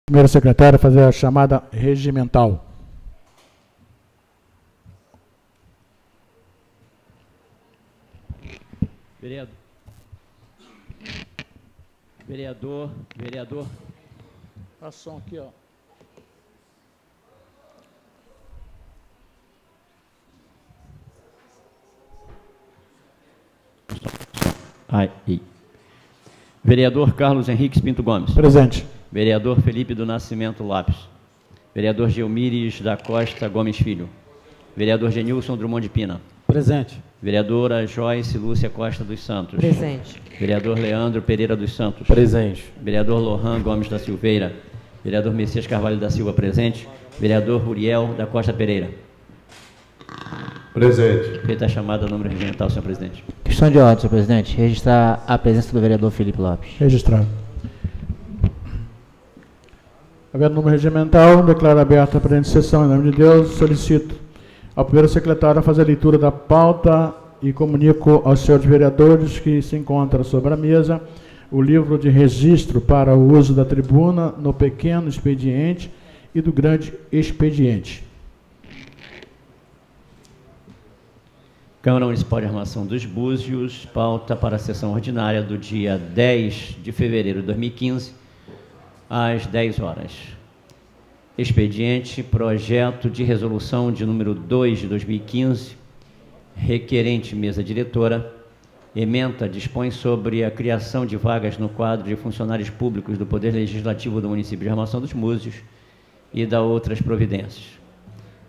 Primeiro secretário, fazer a chamada regimental. Vereador. Passa o som aqui, ó. Vereador Carlos Henrique Pinto Gomes. Presente. Vereador Felipe do Nascimento Lopes. Vereador Gelmires da Costa Gomes Filho. Vereador Genilson Drummond de Pina. Presente. Vereadora Joyce Lúcia Costa dos Santos. Presente. Vereador Leandro Pereira dos Santos. Presente. Vereador Lohan Gomes da Silveira. Vereador Messias Carvalho da Silva, presente. Vereador Uriel da Costa Pereira. Presente. Feita a chamada, número regimental, senhor presidente. Questão de ordem, senhor presidente. Registrar a presença do vereador Felipe Lopes. Registrado. Havendo número regimental, declaro aberta a presente sessão. Em nome de Deus, solicito ao primeiro secretário a fazer a leitura da pauta e comunico aos senhores vereadores que se encontra sobre a mesa o livro de registro para o uso da tribuna no pequeno expediente e do grande expediente. Câmara Municipal de Armação dos Búzios, pauta para a sessão ordinária do dia 10 de fevereiro de 2015, às 10 horas. Expediente, projeto de resolução de número 2 de 2015, requerente mesa diretora, ementa dispõe sobre a criação de vagas no quadro de funcionários públicos do Poder Legislativo do município de Armação dos Búzios e da outras providências.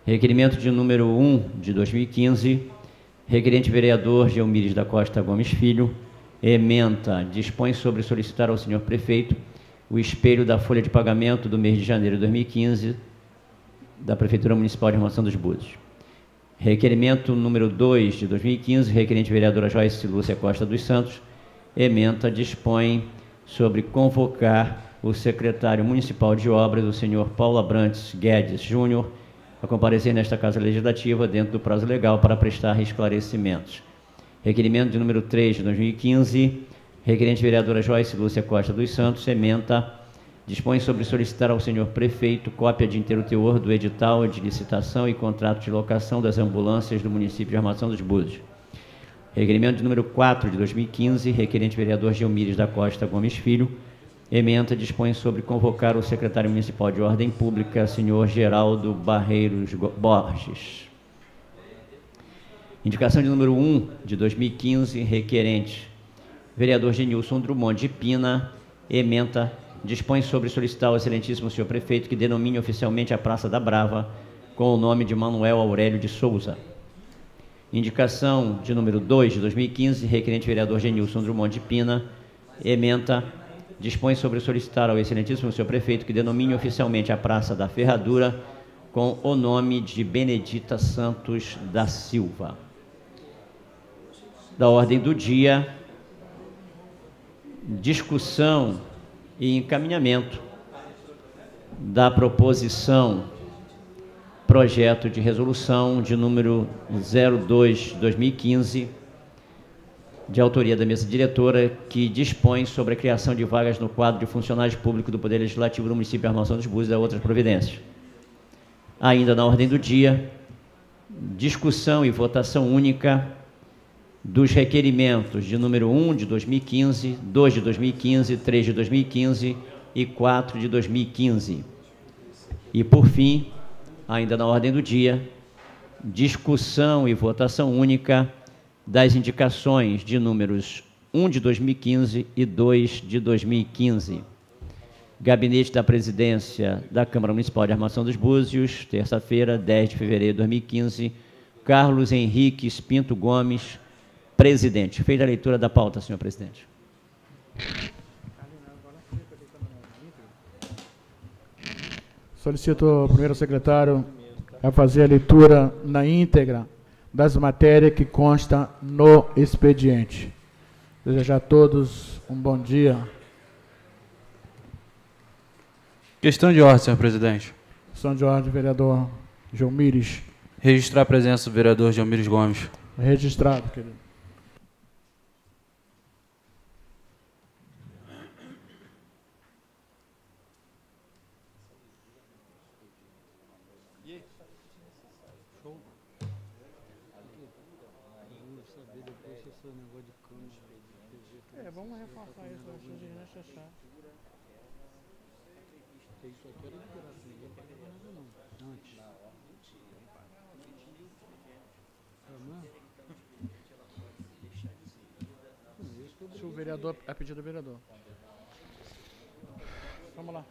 Requerimento de número 1 de 2015, requerente vereador Gelmires da Costa Gomes Filho, ementa dispõe sobre solicitar ao senhor prefeito o espelho da folha de pagamento do mês de janeiro de 2015 da Prefeitura Municipal de Armação dos Búzios. Requerimento número 2 de 2015, requerente vereadora Joyce Lúcia Costa dos Santos, ementa dispõe sobre convocar o secretário municipal de obras, o senhor Paulo Abrantes Guedes Júnior, a comparecer nesta Casa Legislativa dentro do prazo legal para prestar esclarecimentos. Requerimento de número 3 de 2015, requerente vereadora Joyce Lúcia Costa dos Santos, ementa, dispõe sobre solicitar ao senhor prefeito cópia de inteiro teor do edital de licitação e contrato de locação das ambulâncias do município de Armação dos Búzios. Requerimento de número 4 de 2015, requerente vereador Gelmires da Costa Gomes Filho, ementa, dispõe sobre convocar o secretário municipal de Ordem Pública, senhor Geraldo Barreiros Borges. Indicação de número 1 de 2015, requerente vereador Genilson Drummond de Pina, ementa, dispõe sobre solicitar ao excelentíssimo senhor prefeito que denomine oficialmente a Praça da Brava com o nome de Manuel Aurélio de Souza. Indicação de número 2 de 2015, requerente vereador Genilson Drummond de Pina, ementa, dispõe sobre solicitar ao excelentíssimo senhor prefeito que denomine oficialmente a Praça da Ferradura com o nome de Benedita Santos da Silva. Da ordem do dia, discussão e encaminhamento da proposição projeto de resolução de número 02/2015, de autoria da mesa diretora, que dispõe sobre a criação de vagas no quadro de funcionários públicos do Poder Legislativo do município de Armação dos Búzios e da outras providências. Ainda na ordem do dia, discussão e votação única dos requerimentos de número 1 de 2015, 2 de 2015, 3 de 2015 e 4 de 2015. E, por fim, ainda na ordem do dia, discussão e votação única das indicações de números 1 de 2015 e 2 de 2015. Gabinete da Presidência da Câmara Municipal de Armação dos Búzios, terça-feira, 10 de fevereiro de 2015, Carlos Henrique Pinto Gomes, presidente. Feita a leitura da pauta, senhor presidente. Solicito ao primeiro secretário a fazer a leitura na íntegra das matérias que constam no expediente. Desejar a todos um bom dia. Questão de ordem, senhor presidente. Questão de ordem, vereador Gelmires. Registrar a presença do vereador Gelmires Gomes. Registrado, querido. Vamos reforçar isso, eu acho desnecessário. Isso aqui era de graça, ninguém pagava nada não. Antes. Se o vereador, a pedido do vereador. Vamos lá.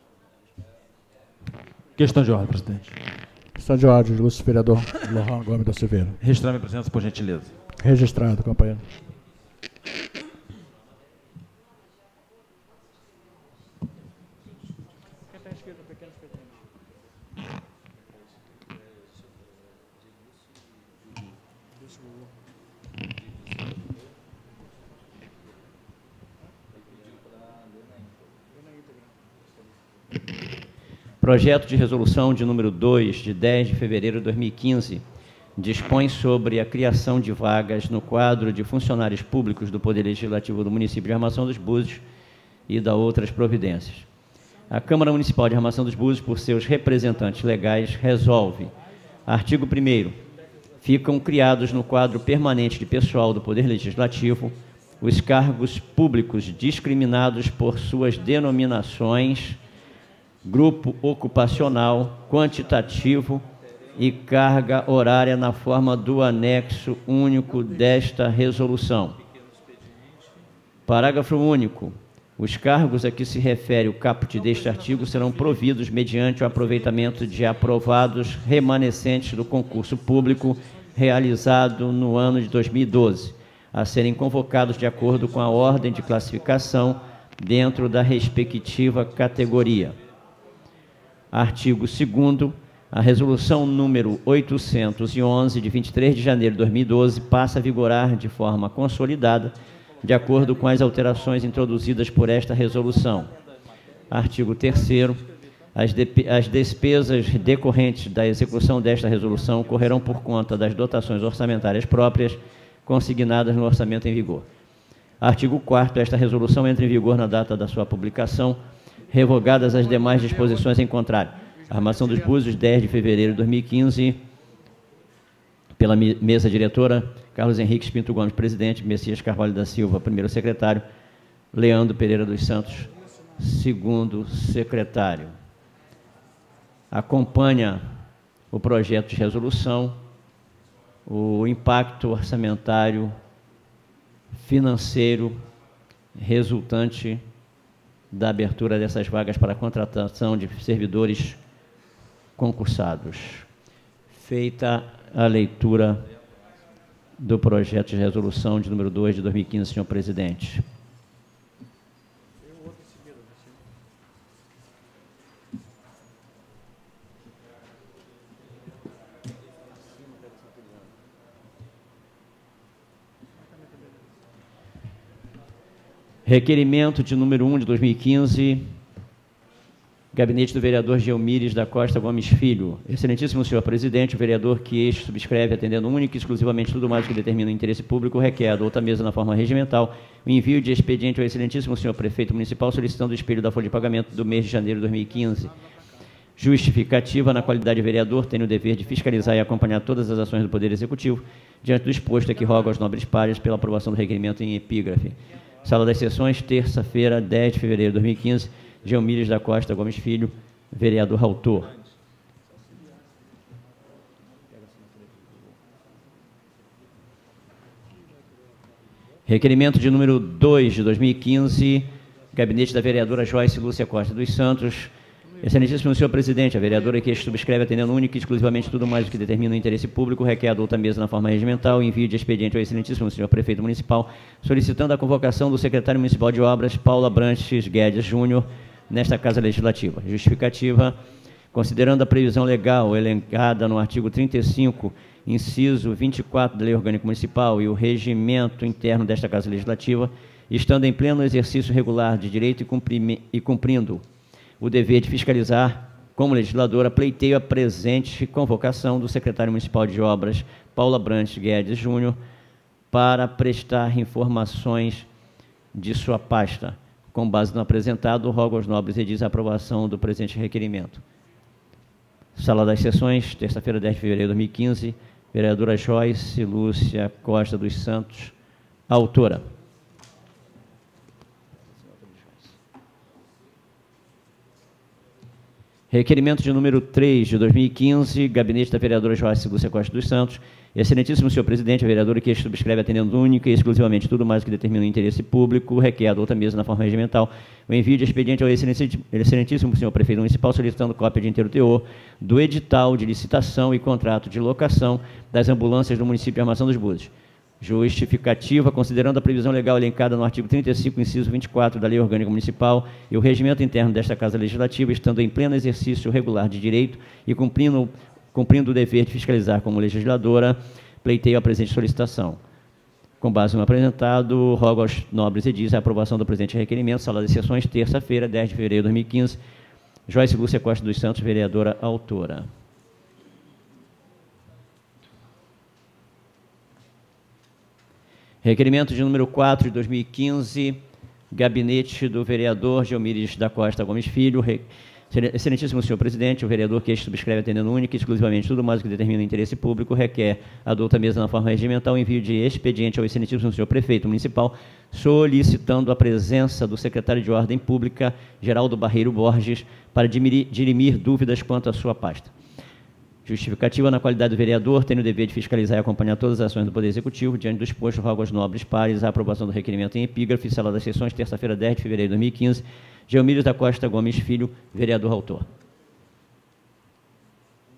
Questão de ordem, presidente. Questão de ordem, ilustre vereador Lohan Gomes da Silveira. Registrar minha presença, por gentileza. Registrado, companheiro. Projeto de resolução de número 2, de 10 de fevereiro de 2015, dispõe sobre a criação de vagas no quadro de funcionários públicos do Poder Legislativo do município de Armação dos Búzios e da outras providências. A Câmara Municipal de Armação dos Búzios, por seus representantes legais, resolve. Artigo 1º. Ficam criados no quadro permanente de pessoal do Poder Legislativo os cargos públicos discriminados por suas denominações, grupo ocupacional, quantitativo e carga horária na forma do anexo único desta resolução. Parágrafo único. Os cargos a que se refere o caput deste artigo serão providos mediante o aproveitamento de aprovados remanescentes do concurso público realizado no ano de 2012, a serem convocados de acordo com a ordem de classificação dentro da respectiva categoria. Artigo 2º. A resolução número 811, de 23 de janeiro de 2012, passa a vigorar de forma consolidada, de acordo com as alterações introduzidas por esta resolução. Artigo 3º. As despesas decorrentes da execução desta resolução correrão por conta das dotações orçamentárias próprias consignadas no orçamento em vigor. Artigo 4º. Esta resolução entra em vigor na data da sua publicação, revogadas as demais disposições em contrário. Armação dos Búzios, 10 de fevereiro de 2015, pela mesa diretora, Carlos Henrique Pinto Gomes, presidente, Messias Carvalho da Silva, primeiro secretário, Leandro Pereira dos Santos, segundo secretário. Acompanha o projeto de resolução o impacto orçamentário financeiro resultante da abertura dessas vagas para a contratação de servidores concursados. Feita a leitura do projeto de resolução de número 2 de 2015, senhor presidente. Requerimento de número 1 de 2015, gabinete do vereador Gelmires da Costa Gomes Filho. Excelentíssimo senhor presidente, o vereador que este subscreve, atendendo única e exclusivamente tudo mais que determina o interesse público, requer da outra mesa na forma regimental o envio de expediente ao excelentíssimo senhor prefeito municipal solicitando o espelho da folha de pagamento do mês de janeiro de 2015. Justificativa: na qualidade de vereador, tenho o dever de fiscalizar e acompanhar todas as ações do Poder Executivo. Diante do exposto, aqui rogo aos nobres pares pela aprovação do requerimento em epígrafe. Sala das Sessões, terça-feira, 10 de fevereiro de 2015, Gelmires da Costa Gomes Filho, vereador autor. Requerimento de número 2 de 2015, gabinete da vereadora Joyce Lúcia Costa dos Santos. Excelentíssimo senhor presidente, a vereadora que subscreve, atendendo única e exclusivamente tudo mais do que determina o interesse público, requer a outra mesa na forma regimental envio de expediente ao excelentíssimo senhor prefeito municipal, solicitando a convocação do secretário municipal de obras, Paulo Abrantes Guedes Júnior, nesta Casa Legislativa. Justificativa: considerando a previsão legal elencada no artigo 35, inciso 24 da Lei Orgânica Municipal e o regimento interno desta Casa Legislativa, estando em pleno exercício regular de direito e cumprindo o dever de fiscalizar, como legisladora, pleiteio a presente convocação do secretário municipal de obras, Paulo Abrantes Guedes Júnior, para prestar informações de sua pasta. Com base no apresentado, rogo aos nobres edis a aprovação do presente requerimento. Sala das Sessões, terça-feira, 10 de fevereiro de 2015, vereadora Joyce Lúcia Costa dos Santos, autora. Requerimento de número 3 de 2015, gabinete da vereadora Joyce Lúcia Costa dos Santos. Excelentíssimo senhor presidente, a vereadora que subscreve atendendo única e exclusivamente tudo mais que determina o interesse público, requer a outra mesa na forma regimental o envio de expediente ao excelentíssimo senhor prefeito municipal solicitando cópia de inteiro teor do edital de licitação e contrato de locação das ambulâncias do município de Armação dos Búzios. Justificativa, considerando a previsão legal elencada no artigo 35, inciso 24 da Lei Orgânica Municipal e o regimento interno desta Casa Legislativa, estando em pleno exercício regular de direito e cumprindo o dever de fiscalizar como legisladora, pleiteio a presente solicitação. Com base no apresentado, rogo aos nobres edis a aprovação do presente requerimento. Sala de Sessões, terça-feira, 10 de fevereiro de 2015. Joyce Lúcia Costa dos Santos, vereadora autora. Requerimento de número 4 de 2015, gabinete do vereador Geomíris da Costa Gomes Filho. Excelentíssimo senhor presidente, o vereador que subscreve atendendo única e exclusivamente tudo mais o que determina o interesse público, requer a douta mesa na forma regimental o envio de expediente ao excelentíssimo senhor prefeito municipal, solicitando a presença do secretário de Ordem Pública, Geraldo Barreiro Borges, para dirimir dúvidas quanto à sua pasta. Justificativa, na qualidade do vereador, tenho o dever de fiscalizar e acompanhar todas as ações do Poder Executivo. Diante do exposto, rogo aos nobres pares a aprovação do requerimento em epígrafe. Sala das Sessões, terça-feira, 10 de fevereiro de 2015. Geomíris da Costa Gomes Filho, vereador autor.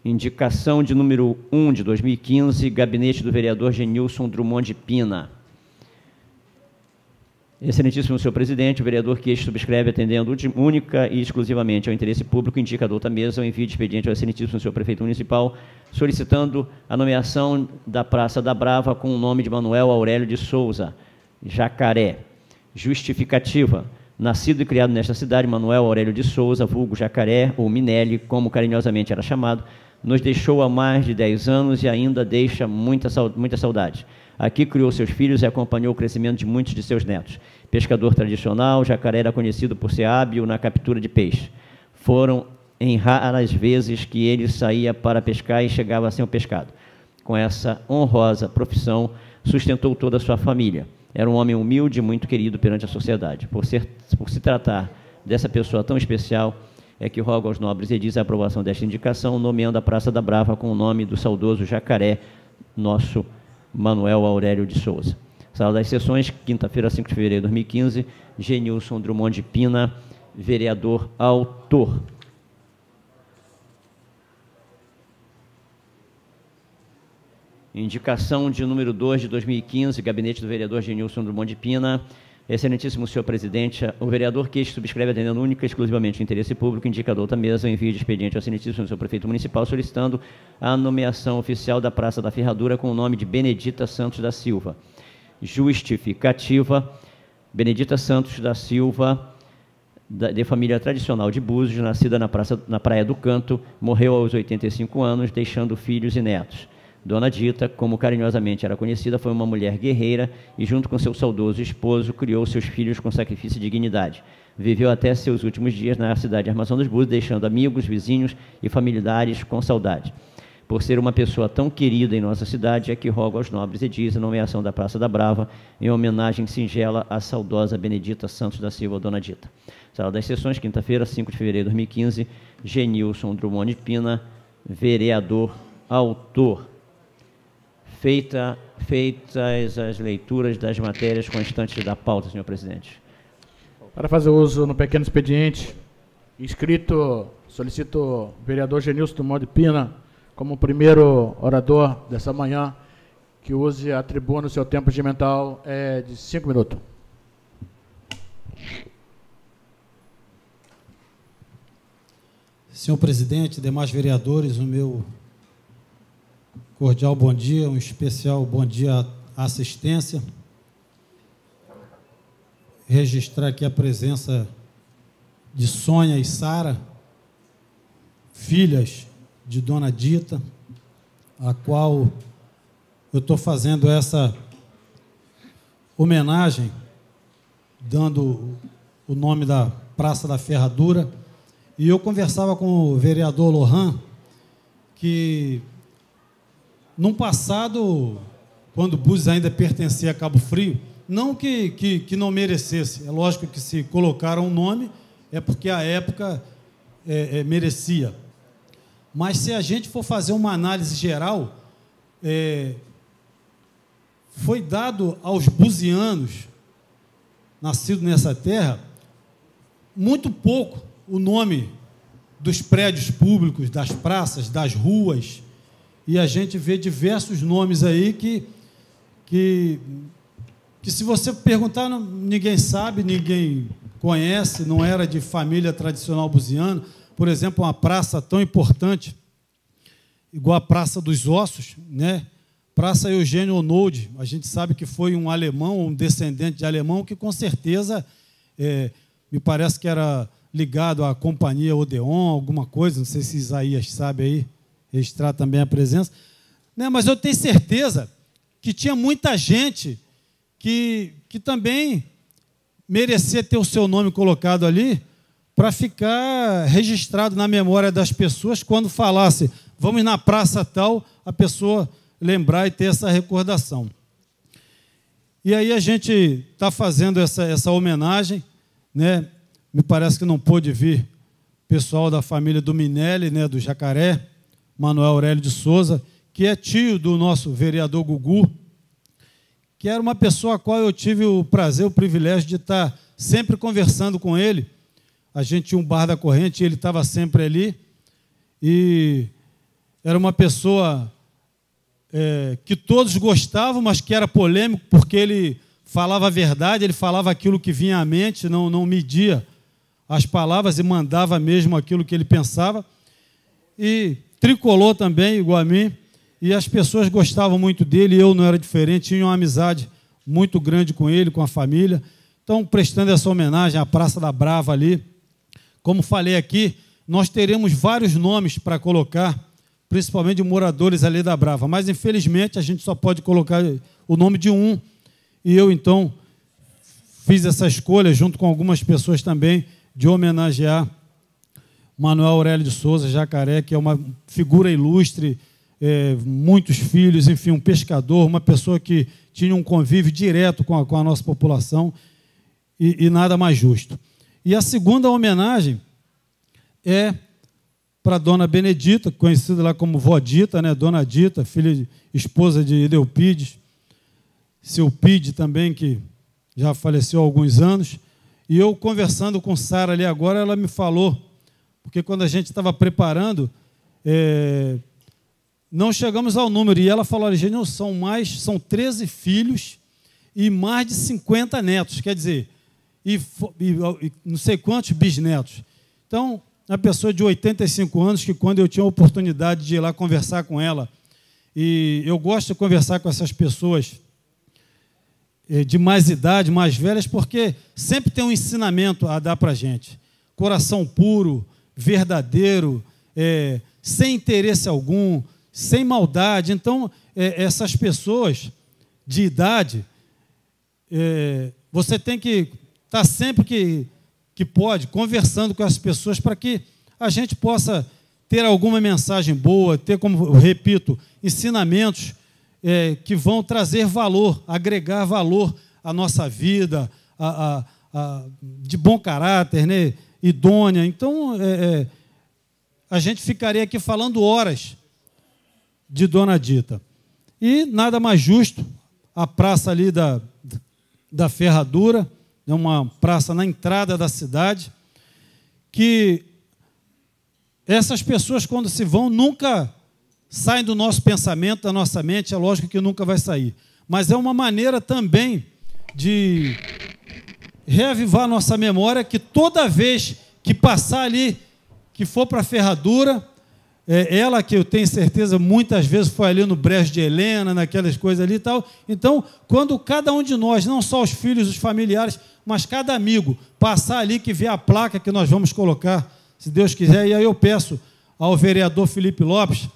Indicação de número 1 de 2015, gabinete do vereador Genilson Drummond de Pina. Excelentíssimo senhor presidente, o vereador que subscreve atendendo única e exclusivamente ao interesse público, indica a douta mesa o envio de expediente ao excelentíssimo senhor prefeito municipal, solicitando a nomeação da Praça da Brava com o nome de Manuel Aurélio de Souza, Jacaré. Justificativa. Nascido e criado nesta cidade, Manuel Aurélio de Souza, vulgo Jacaré, ou Minelli, como carinhosamente era chamado, nos deixou há mais de 10 anos e ainda deixa muita saudade. Aqui criou seus filhos e acompanhou o crescimento de muitos de seus netos. Pescador tradicional, Jacaré era conhecido por ser hábil na captura de peixe. Foram em raras vezes que ele saía para pescar e chegava sem o pescado. Com essa honrosa profissão, sustentou toda a sua família. Era um homem humilde e muito querido perante a sociedade. Por se tratar dessa pessoa tão especial, é que rogo aos nobres edis a aprovação desta indicação, nomeando a Praça da Brava com o nome do saudoso Jacaré, nosso Manuel Aurélio de Souza. Sala das Sessões, quinta-feira, 5 de fevereiro de 2015, Genilson Drummond de Pina, vereador autor. Indicação de número 2 de 2015, gabinete do vereador Genilson Drummond de Pina. Excelentíssimo senhor presidente, o vereador que subscreve atendendo única e exclusivamente o interesse público, indica a douta mesa o envio de expediente ao excelentíssimo senhor prefeito municipal, solicitando a nomeação oficial da Praça da Ferradura com o nome de Benedita Santos da Silva. Justificativa, Benedita Santos da Silva, de família tradicional de Búzios, nascida na Praia do Canto, morreu aos 85 anos, deixando filhos e netos. Dona Dita, como carinhosamente era conhecida, foi uma mulher guerreira e, junto com seu saudoso esposo, criou seus filhos com sacrifício e dignidade. Viveu até seus últimos dias na cidade de Armação dos Búzios, deixando amigos, vizinhos e familiares com saudade. Por ser uma pessoa tão querida em nossa cidade, é que rogo aos nobres edis a nomeação da Praça da Brava, em homenagem singela à saudosa Benedita Santos da Silva, Dona Dita. Sala das Sessões, quinta-feira, 5 de fevereiro de 2015, Genilson Drummond de Pina, vereador autor. Feitas as leituras das matérias constantes da pauta, senhor presidente. Para fazer uso no pequeno expediente, inscrito, solicito o vereador Genilson Drummond de Pina, como primeiro orador dessa manhã, que use a tribuna, o seu tempo regimental é de 5 minutos. Senhor presidente, demais vereadores, o meu cordial bom dia, um especial bom dia à assistência. Registrar aqui a presença de Sônia e Sara, filhas de Dona Dita, a qual eu estou fazendo essa homenagem, dando o nome da Praça da Ferradura. E eu conversava com o vereador Lohan, que, num passado, quando Búzios ainda pertencia a Cabo Frio, não que não merecesse, é lógico que se colocaram um nome, é porque a época merecia. Mas se a gente for fazer uma análise geral, foi dado aos buzianos, nascidos nessa terra, muito pouco o nome dos prédios públicos, das praças, das ruas, e a gente vê diversos nomes aí que se você perguntar, ninguém sabe, ninguém conhece, não era de família tradicional buziana. Por exemplo, uma praça tão importante, igual a Praça dos Ossos, né? Praça Eugênio Onold, a gente sabe que foi um alemão, um descendente de alemão, que com certeza, me parece que era ligado à companhia Odeon, alguma coisa, não sei se Isaías sabe aí, registrar também a presença. Né? Mas eu tenho certeza que tinha muita gente que também merecia ter o seu nome colocado ali para ficar registrado na memória das pessoas quando falasse, vamos na praça tal, a pessoa lembrar e ter essa recordação. E aí a gente está fazendo essa homenagem, né? Me parece que não pôde vir o pessoal da família do Minelli, né, do Jacaré, Manuel Aurélio de Souza, que é tio do nosso vereador Gugu, que era uma pessoa a qual eu tive o prazer, o privilégio de estar sempre conversando com ele. A gente tinha um bar da corrente e ele estava sempre ali. E era uma pessoa que todos gostavam, mas que era polêmico, porque ele falava a verdade, ele falava aquilo que vinha à mente, não media as palavras e mandava mesmo aquilo que ele pensava. E tricolor também, igual a mim, e as pessoas gostavam muito dele, eu não era diferente, tinha uma amizade muito grande com ele, com a família. Então, prestando essa homenagem à Praça da Brava ali, como falei aqui, nós teremos vários nomes para colocar, principalmente de moradores ali da Brava, mas, infelizmente, a gente só pode colocar o nome de um, e eu, então, fiz essa escolha, junto com algumas pessoas também, de homenagear Manuel Aurélio de Souza, Jacaré, que é uma figura ilustre, muitos filhos, enfim, um pescador, uma pessoa que tinha um convívio direto com a nossa população, e nada mais justo. E a segunda homenagem é para a dona Benedita, conhecida lá como Vó Dita, né? Dona Dita, esposa de Edelpides, seu Pide também, que já faleceu há alguns anos. E eu, conversando com Sara ali agora, ela me falou, porque quando a gente estava preparando, não chegamos ao número, e ela falou, Gênio, são 13 filhos e mais de 50 netos, quer dizer, e não sei quantos bisnetos. Então, uma pessoa de 85 anos, que quando eu tinha a oportunidade de ir lá conversar com ela, e eu gosto de conversar com essas pessoas de mais idade, mais velhas, porque sempre tem um ensinamento a dar para a gente. Coração puro, verdadeiro, sem interesse algum, sem maldade. Então, essas pessoas de idade, você tem que estar sempre que pode, conversando com as pessoas para que a gente possa ter alguma mensagem boa, ter, como eu repito, ensinamentos que vão trazer valor, agregar valor à nossa vida, de bom caráter, né, idônea. Então, a gente ficaria aqui falando horas de Dona Dita. E nada mais justo, a praça ali da Ferradura, é uma praça na entrada da cidade, que essas pessoas, quando se vão, nunca saem do nosso pensamento, da nossa mente, é lógico que nunca vai sair. Mas é uma maneira também de reavivar a nossa memória, que toda vez que passar ali, que for para a Ferradura, ela que eu tenho certeza muitas vezes foi ali no Brejo de Helena, naquelas coisas ali e tal. Então, quando cada um de nós, não só os filhos, os familiares, mas cada amigo, passar ali que vê a placa que nós vamos colocar, se Deus quiser, e aí eu peço ao vereador Felipe Lopes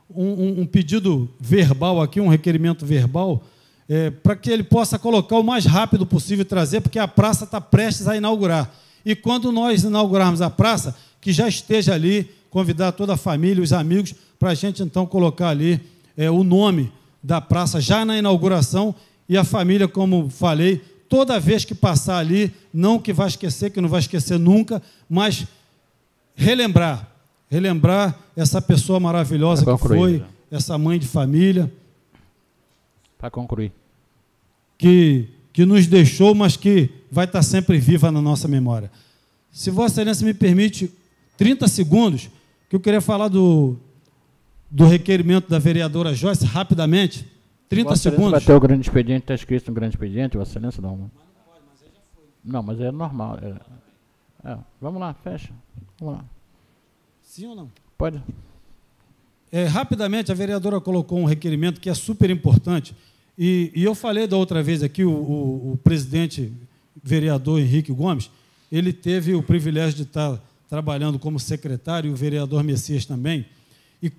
um pedido verbal aqui, um requerimento verbal, para que ele possa colocar o mais rápido possível e trazer, porque a praça está prestes a inaugurar. E quando nós inaugurarmos a praça, que já esteja ali, convidar toda a família, os amigos, para a gente, então, colocar ali o nome da praça já na inauguração, e a família, como falei, toda vez que passar ali, não que vai esquecer, que não vai esquecer nunca, mas relembrar essa pessoa maravilhosa que foi, essa mãe de família. Para concluir. Que nos deixou, mas que vai estar sempre viva na nossa memória. Se Vossa Excelência me permite 30 segundos, que eu queria falar do requerimento da vereadora Joyce, rapidamente. 30 segundos. Vai ter o grande expediente, está escrito no grande expediente, Vossa Excelência, não. Não, mas é normal. Vamos lá, fecha. Vamos lá. Sim ou não? Pode. Rapidamente, a vereadora colocou um requerimento que é super importante, e eu falei da outra vez aqui, o presidente vereador Henrique Gomes, ele teve o privilégio de estar trabalhando como secretário, e o vereador Messias também, e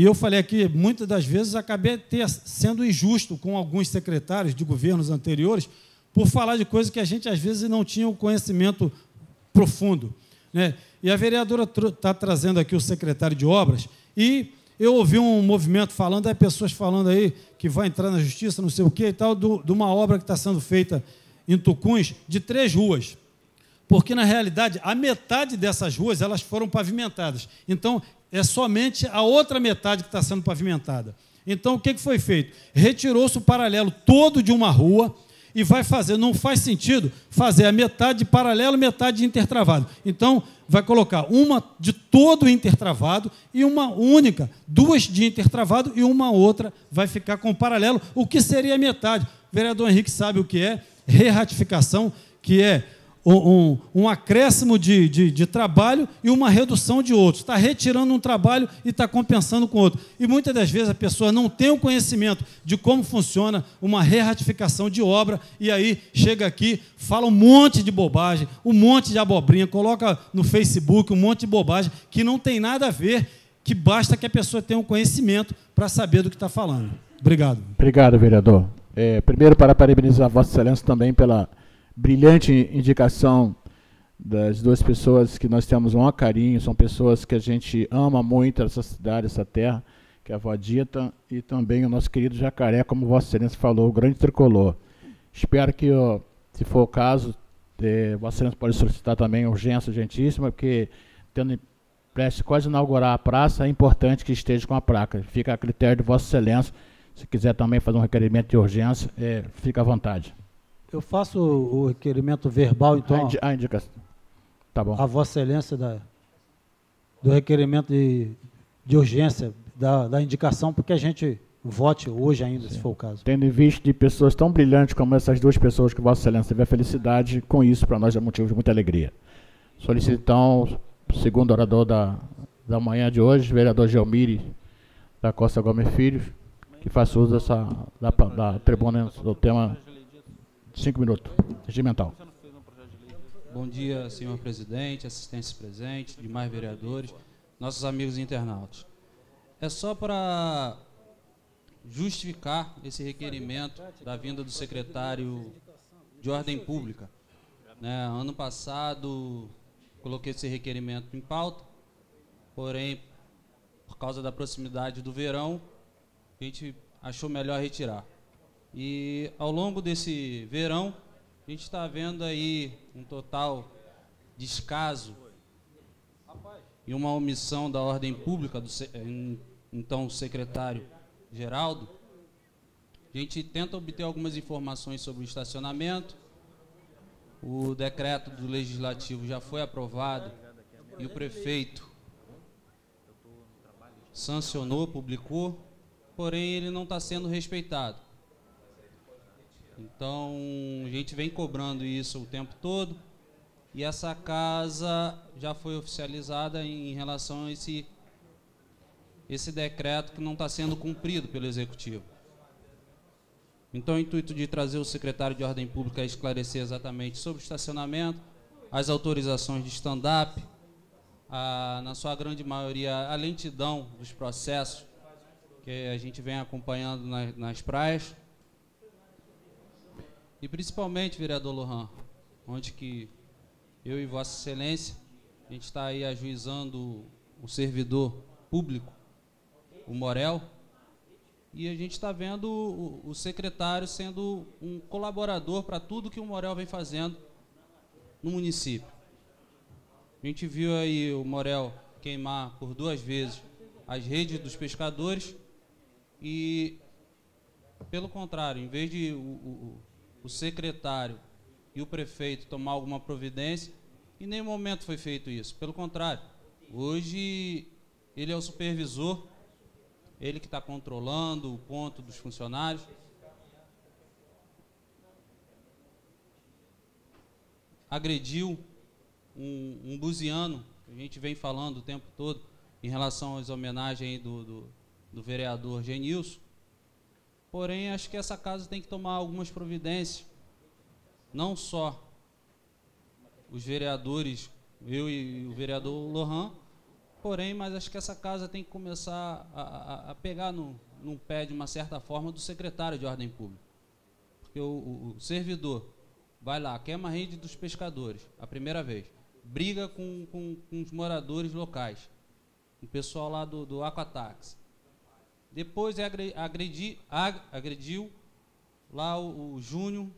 eu falei aqui, muitas das vezes acabei sendo injusto com alguns secretários de governos anteriores, por falar de coisas que a gente, às vezes, não tinha o conhecimento profundo, né? E a vereadora está trazendo aqui o secretário de obras, e eu ouvi um movimento falando, pessoas falando aí que vai entrar na justiça, não sei o quê e tal, de uma obra que está sendo feita em Tucuns, de 3 ruas. Porque, na realidade, a metade dessas ruas elas foram pavimentadas. Então, é somente a outra metade que está sendo pavimentada. Então, o que foi feito? Retirou-se o paralelo todo de uma rua, e vai fazer, não faz sentido fazer a metade de paralelo e metade de intertravado. Então, vai colocar uma de todo intertravado e uma única, 2 de intertravado e uma outra vai ficar com paralelo, o que seria a metade. O vereador Henrique sabe o que é re-ratificação, que é um acréscimo de trabalho e uma redução de outros. Está retirando um trabalho e está compensando com outro. E muitas das vezes a pessoa não tem o conhecimento de como funciona uma re-ratificação de obra e aí chega aqui, fala um monte de bobagem, um monte de abobrinha, coloca no Facebook um monte de bobagem que não tem nada a ver, que basta que a pessoa tenha um conhecimento para saber do que está falando. Obrigado. Obrigado, vereador. Primeiro, para parabenizar Vossa Excelência também pela brilhante indicação das 2 pessoas que nós temos um maior carinho, são pessoas que a gente ama muito, essa cidade, essa terra, que é a Vó Dita, e também o nosso querido Jacaré, como Vossa Excelência falou, o grande tricolor. Espero que, se for o caso, Vossa Excelência pode solicitar também urgência urgentíssima, porque, tendo prestes quase inaugurar a praça, é importante que esteja com a placa. Fica a critério de Vossa Excelência. Se quiser também fazer um requerimento de urgência, fica à vontade. Eu faço o requerimento verbal, então, a indicação. Tá bom. a Vossa Excelência do requerimento de urgência, da indicação, porque a gente vote hoje ainda, se for o caso. Tendo em vista de pessoas tão brilhantes como essas 2 pessoas que Vossa Excelência teve a felicidade, com isso, para nós é motivo de muita alegria. Solicito, então, o segundo orador da manhã de hoje, vereador Gelmire da Costa Gomes Filho, que faça uso da tribuna do tema 5 minutos, regimental. Bom dia, senhor presidente, assistência presente, demais vereadores, nossos amigos internautas. É só para justificar esse requerimento da vinda do secretário de Ordem Pública. Ano passado, coloquei esse requerimento em pauta, porém, por causa da proximidade do verão, a gente achou melhor retirar. E ao longo desse verão, a gente está vendo aí um total descaso e uma omissão da ordem pública, então secretário Geraldo. A gente tenta obter algumas informações sobre o estacionamento. O decreto do Legislativo já foi aprovado e o prefeito sancionou, publicou, porém ele não está sendo respeitado. Então, a gente vem cobrando isso o tempo todo e essa casa já foi oficializada em relação a esse decreto que não está sendo cumprido pelo Executivo. Então, o intuito de trazer o secretário de Ordem Pública é esclarecer exatamente sobre o estacionamento, as autorizações de stand-up, na sua grande maioria, a lentidão dos processos que a gente vem acompanhando nas praias. E principalmente, vereador Lohan, onde que eu e Vossa Excelência a gente está aí ajuizando o servidor público, o Morel, e a gente está vendo o secretário sendo um colaborador para tudo que o Morel vem fazendo no município. A gente viu aí o Morel queimar por 2 vezes as redes dos pescadores e, pelo contrário, em vez de o secretário e o prefeito tomar alguma providência, em nenhum momento foi feito isso. Pelo contrário, hoje ele é o supervisor, ele que está controlando o ponto dos funcionários. Agrediu um buziano, que a gente vem falando o tempo todo, em relação às homenagens do vereador Genilson. Porém, acho que essa casa tem que tomar algumas providências, não só os vereadores, eu e o vereador Lohan, porém, mas acho que essa casa tem que começar a pegar num pé, de uma certa forma, do secretário de Ordem Pública. Porque o servidor vai lá, queima a rede dos pescadores, a primeira vez, briga com os moradores locais, o pessoal lá do Aquatax. Depois agrediu lá o Júnior,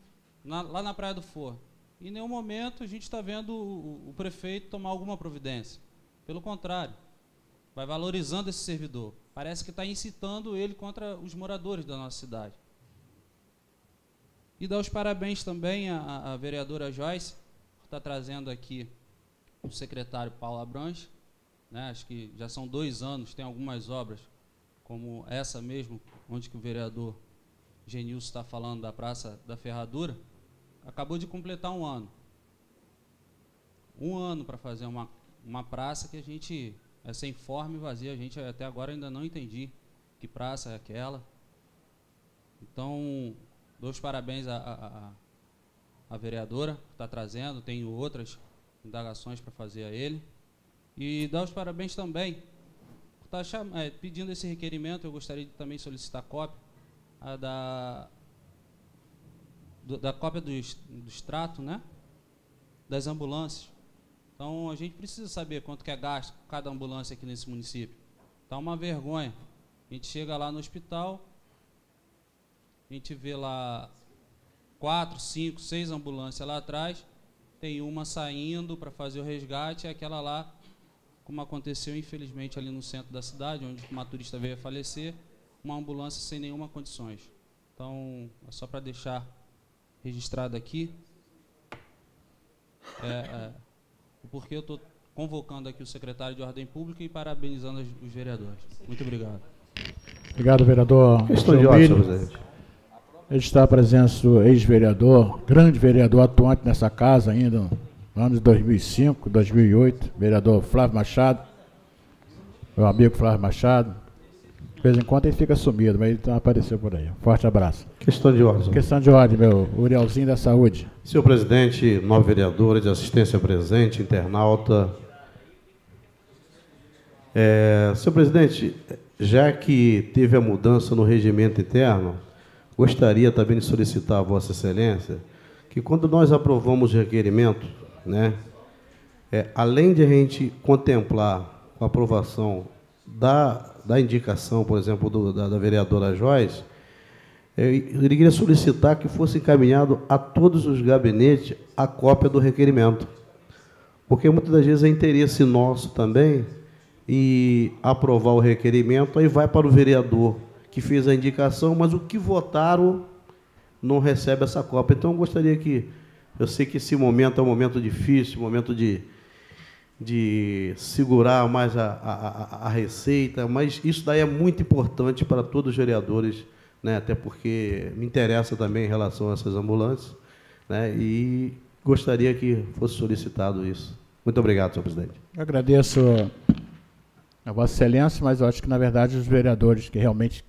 lá na Praia do Forno. Em nenhum momento a gente está vendo o prefeito tomar alguma providência. Pelo contrário, vai valorizando esse servidor. Parece que está incitando ele contra os moradores da nossa cidade. E dar os parabéns também à vereadora Joyce, por estar trazendo aqui o secretário Paulo Abranches, né? Acho que já são 2 anos, tem algumas obras, como essa mesmo, onde que o vereador Genilson está falando da Praça da Ferradura, acabou de completar 1 ano. 1 ano para fazer uma praça que a gente é sem forma e vazia. A gente até agora ainda não entendi que praça é aquela. Então, dou os parabéns à vereadora que está trazendo. Tenho outras indagações para fazer a ele. E dar os parabéns também por estar pedindo esse requerimento. Eu gostaria de também solicitar cópia da cópia do extrato, né, das ambulâncias. Então, a gente precisa saber quanto que é gasto cada ambulância aqui nesse município. Está uma vergonha. A gente chega lá no hospital, a gente vê lá 4, 5, 6 ambulâncias lá atrás, tem uma saindo para fazer o resgate, e aquela lá, como aconteceu infelizmente ali no centro da cidade, onde uma turista veio a falecer, uma ambulância sem nenhuma condições. Então, é só para deixar registrado aqui, porque eu estou convocando aqui o secretário de Ordem Pública e parabenizando os vereadores. Muito obrigado. Obrigado, vereador. Questão de ordem, senhor presidente. Está a presença do ex-vereador, grande vereador atuante nessa casa ainda, no ano de 2005, 2008, vereador Flávio Machado, meu amigo Flávio Machado. De vez em quando ele fica sumido, mas ele apareceu por aí. Forte abraço. Questão de ordem. Questão de ordem, meu Urielzinho da Saúde. Senhor presidente, 9 vereadores de assistência presente, internauta. Senhor presidente, já que teve a mudança no regimento interno, gostaria também de solicitar a Vossa Excelência que, quando nós aprovamos o requerimento, né, além de a gente contemplar a aprovação da indicação, por exemplo, da vereadora Joyce, eu iria solicitar que fosse encaminhado a todos os gabinetes a cópia do requerimento, porque muitas das vezes é interesse nosso também em aprovar o requerimento, aí vai para o vereador que fez a indicação, mas o que votaram não recebe essa cópia. Então, eu gostaria que, eu sei que esse momento é um momento difícil, momento de segurar mais a receita, mas isso daí é muito importante para todos os vereadores, né, até porque me interessa também em relação a essas ambulâncias, né, e gostaria que fosse solicitado isso. Muito obrigado, senhor presidente. Eu agradeço a Vossa Excelência, mas eu acho que, na verdade, os vereadores que realmente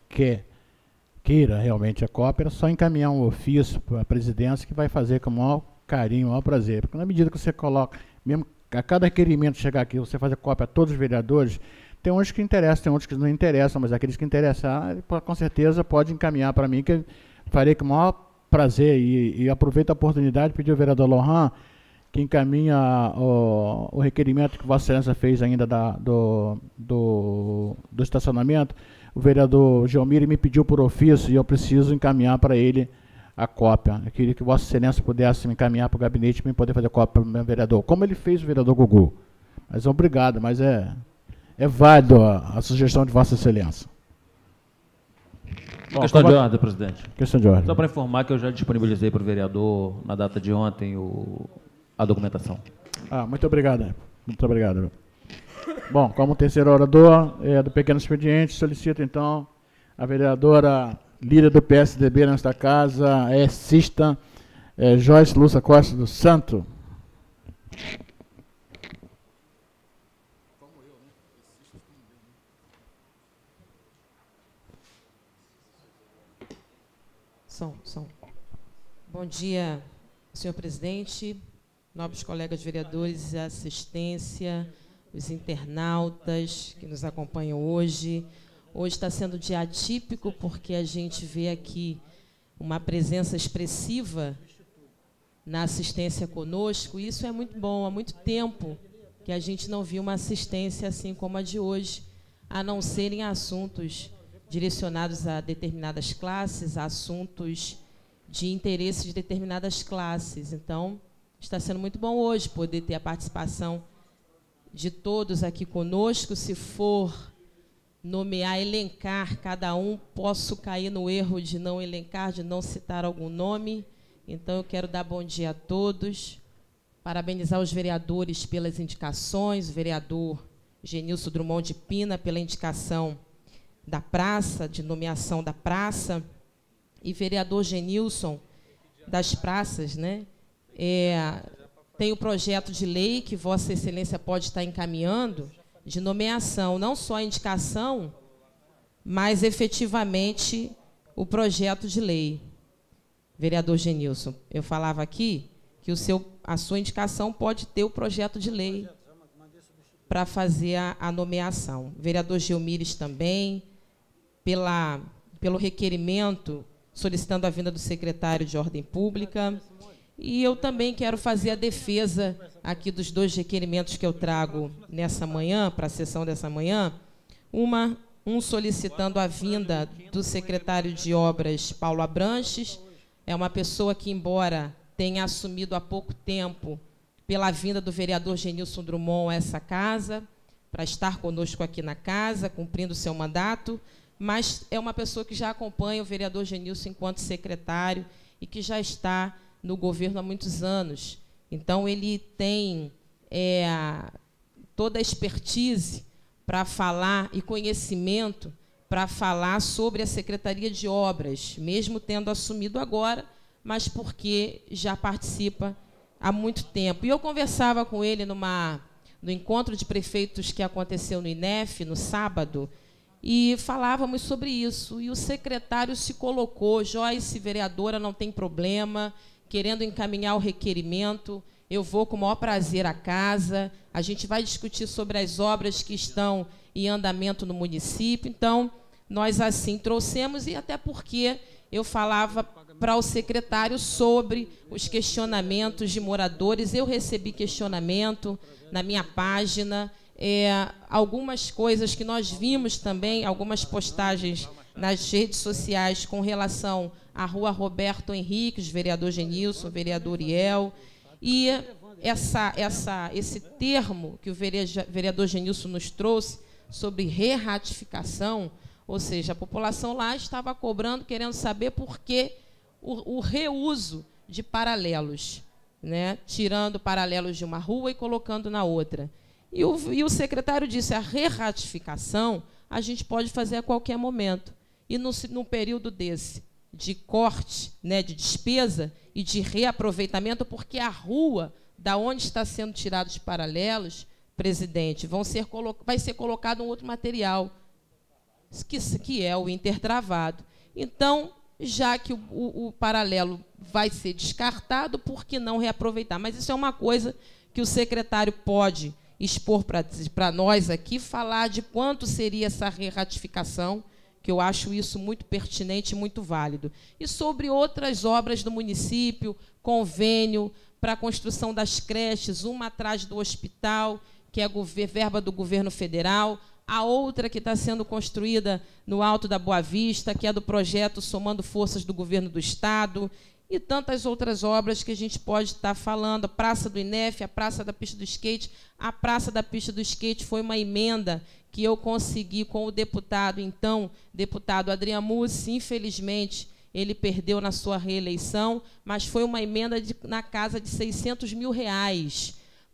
queira realmente a cópia, é só encaminhar um ofício para a presidência, que vai fazer com o maior carinho, o maior prazer. Porque na medida que você coloca, mesmo a cada requerimento chegar aqui, você fazer cópia a todos os vereadores, tem uns que interessam, tem outros que não interessam, mas aqueles que interessam, com certeza pode encaminhar para mim, que eu farei com o maior prazer, e aproveito a oportunidade de pedir ao vereador Lohan que encaminha o requerimento que Vossa Excelência fez ainda do estacionamento. O vereador Geomir me pediu por ofício e eu preciso encaminhar para ele a cópia. Eu queria que Vossa Excelência pudesse me encaminhar para o gabinete para eu poder fazer cópia para o meu vereador, como ele fez o vereador Gugu. Mas obrigado, mas é válido a sugestão de Vossa Excelência. Bom, questão de ordem, presidente. Questão de ordem. Só para informar que eu já disponibilizei para o vereador, na data de ontem, a documentação. Muito obrigado. Muito obrigado. Bom, como terceiro orador do pequeno expediente, solicito então a vereadora líder do PSDB nesta casa, cista Joyce Lúcia Costa do Santo. Som. Bom dia, senhor presidente, nobres colegas vereadores e assistência, os internautas que nos acompanham hoje. Hoje está sendo um dia atípico porque a gente vê aqui uma presença expressiva na assistência conosco, e isso é muito bom. Há muito tempo que a gente não viu uma assistência assim como a de hoje, a não serem assuntos direcionados a determinadas classes, a assuntos de interesse de determinadas classes. Então, está sendo muito bom hoje poder ter a participação de todos aqui conosco. Se for nomear, elencar cada um, posso cair no erro de não elencar, de não citar algum nome. Então, eu quero dar bom dia a todos, parabenizar os vereadores pelas indicações, o vereador Genilson Drummond de Pina pela indicação da praça, de nomeação da praça, e vereador Genilson das praças, né? Tem o projeto de lei que Vossa Excelência pode estar encaminhando de nomeação, não só a indicação, mas efetivamente o projeto de lei. Vereador Genilson, eu falava aqui que a sua indicação pode ter o projeto de lei para fazer a nomeação. Vereador Geomires também, pelo requerimento solicitando a vinda do secretário de Ordem Pública. E eu também quero fazer a defesa aqui dos dois requerimentos que eu trago nessa manhã, para a sessão dessa manhã. Um solicitando a vinda do secretário de Obras, Paulo Abranches. É uma pessoa que, embora tenha assumido há pouco tempo, pela vinda do vereador Genilson Drummond a essa casa, para estar conosco aqui na casa, cumprindo o seu mandato, mas é uma pessoa que já acompanha o vereador Genilson enquanto secretário e que já está no governo há muitos anos. Então, ele tem toda a expertise para falar e conhecimento para falar sobre a Secretaria de Obras, mesmo tendo assumido agora, mas porque já participa há muito tempo. E eu conversava com ele no encontro de prefeitos que aconteceu no INEF, no sábado, e falávamos sobre isso. E o secretário se colocou: Joyce, vereadora, não tem problema, querendo encaminhar o requerimento, eu vou com o maior prazer à casa, a gente vai discutir sobre as obras que estão em andamento no município. Então, nós assim trouxemos, e até porque eu falava para o secretário sobre os questionamentos de moradores. Eu recebi questionamento na minha página, algumas coisas que nós vimos também, algumas postagens nas redes sociais com relação à Rua Roberto Henriques, vereador Genilson, vereador Iel, e esse termo que o vereador Genilson nos trouxe sobre reratificação, ou seja, a população lá estava cobrando, querendo saber por que o reuso de paralelos, né? Tirando paralelos de uma rua e colocando na outra. E o secretário disse: a reratificação a gente pode fazer a qualquer momento. E num período desse, de corte, né, de despesa e de reaproveitamento, porque a rua da onde está sendo tirados os paralelos, presidente, vai ser colocado um outro material, que é o intertravado. Então, já que o paralelo vai ser descartado, por que não reaproveitar? Mas isso é uma coisa que o secretário pode expor para nós aqui, falar de quanto seria essa reratificação, que eu acho isso muito pertinente e muito válido. E sobre outras obras do município, convênio para a construção das creches, uma atrás do hospital, que é verba do governo federal, a outra que está sendo construída no Alto da Boa Vista, que é do projeto Somando Forças do Governo do Estado, e tantas outras obras que a gente pode estar falando, a Praça do INEF, a Praça da Pista do Skate. A Praça da Pista do Skate foi uma emenda que eu consegui com o deputado, então, deputado Adriano Mussi. Infelizmente, ele perdeu na sua reeleição, mas foi uma emenda na casa de R$600 mil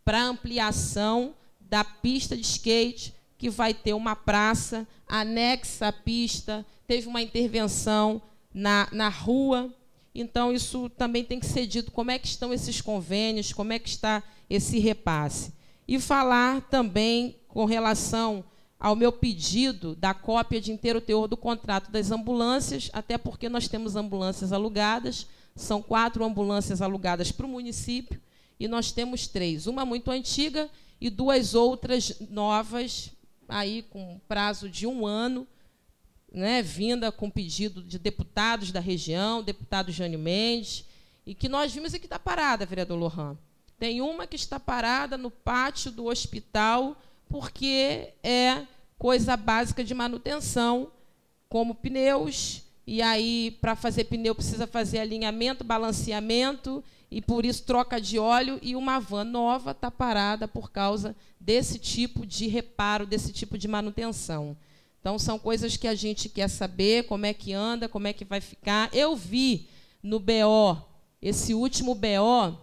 para ampliação da pista de skate, que vai ter uma praça anexa à pista, teve uma intervenção na rua. Então, isso também tem que ser dito, como é que estão esses convênios, como é que está esse repasse. E falar também com relação ao meu pedido da cópia de inteiro teor do contrato das ambulâncias, até porque nós temos ambulâncias alugadas, são 4 ambulâncias alugadas para o município, e nós temos 3, uma muito antiga e 2 outras novas, aí com prazo de 1 ano, né, vinda com pedido de deputados da região, deputado Jânio Mendes, e que nós vimos e que está parada, vereador Lohan. Tem uma que está parada no pátio do hospital, porque é coisa básica de manutenção, como pneus, e aí, para fazer pneu, precisa fazer alinhamento, balanceamento, e, por isso, troca de óleo, e uma van nova está parada por causa desse tipo de reparo, desse tipo de manutenção. Então, são coisas que a gente quer saber, como é que anda, como é que vai ficar. Eu vi no BO, esse último BO,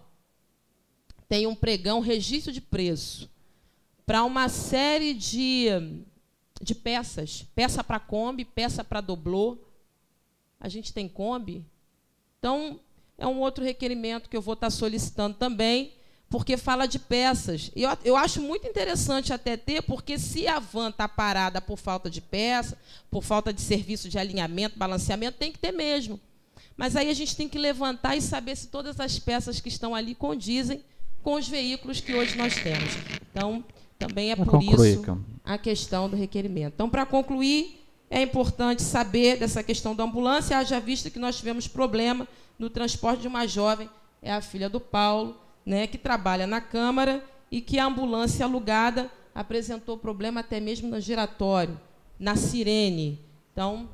tem um pregão, registro de preço, para uma série de peças. Peça para Kombi, peça para doblô. A gente tem Kombi. Então, é um outro requerimento que eu vou estar solicitando também, porque fala de peças. Eu acho muito interessante até ter, porque se a van está parada por falta de peça, por falta de serviço de alinhamento, balanceamento, tem que ter mesmo. Mas aí a gente tem que levantar e saber se todas as peças que estão ali condizem com os veículos que hoje nós temos. Então, também é por isso a questão do requerimento. Então, para concluir, é importante saber dessa questão da ambulância, haja vista que nós tivemos problema no transporte de uma jovem, é a filha do Paulo, né, que trabalha na Câmara, e que a ambulância alugada apresentou problema até mesmo no giratório, na sirene. Então,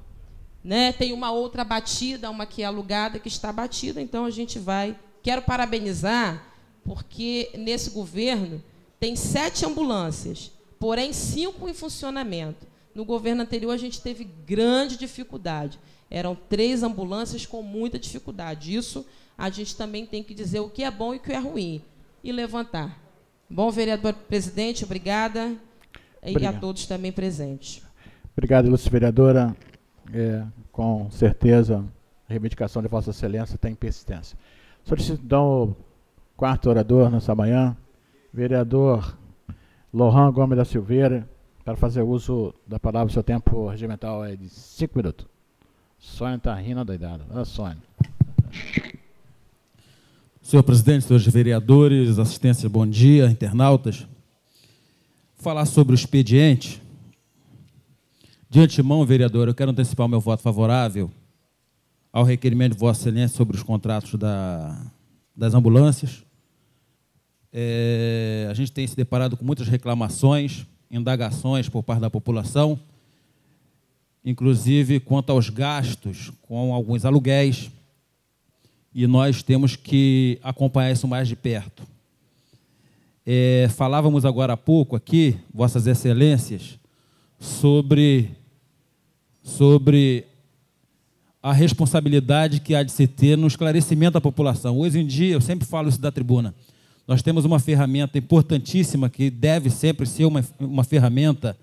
né, tem uma outra batida, uma que é alugada, que está batida, então a gente vai... Quero parabenizar, porque nesse governo tem 7 ambulâncias, porém 5 em funcionamento. No governo anterior a gente teve grande dificuldade. Eram 3 ambulâncias com muita dificuldade. Isso a gente também tem que dizer o que é bom e o que é ruim. E levantar. Bom, vereador presidente, obrigada. E a todos também presentes. Obrigado, ilustre vereadora. Com certeza, a reivindicação de Vossa Excelência tem persistência. Solicito, então, o 4º orador nessa manhã, vereador Lohan Gomes da Silveira, para fazer uso da palavra. O seu tempo regimental é de 5 minutos. Sônia está rindo doidada. Olha a Sônia. Senhor presidente, senhores vereadores, assistência, bom dia, internautas. Vou falar sobre o expediente. De antemão, vereador, eu quero antecipar o meu voto favorável ao requerimento de Vossa Excelência sobre os contratos das ambulâncias. A gente tem se deparado com muitas reclamações, indagações por parte da população, inclusive quanto aos gastos com alguns aluguéis, e nós temos que acompanhar isso mais de perto. Falávamos agora há pouco aqui, Vossas Excelências, sobre a responsabilidade que há de se ter no esclarecimento da população. Hoje em dia, eu sempre falo isso da tribuna, nós temos uma ferramenta importantíssima que deve sempre ser uma ferramenta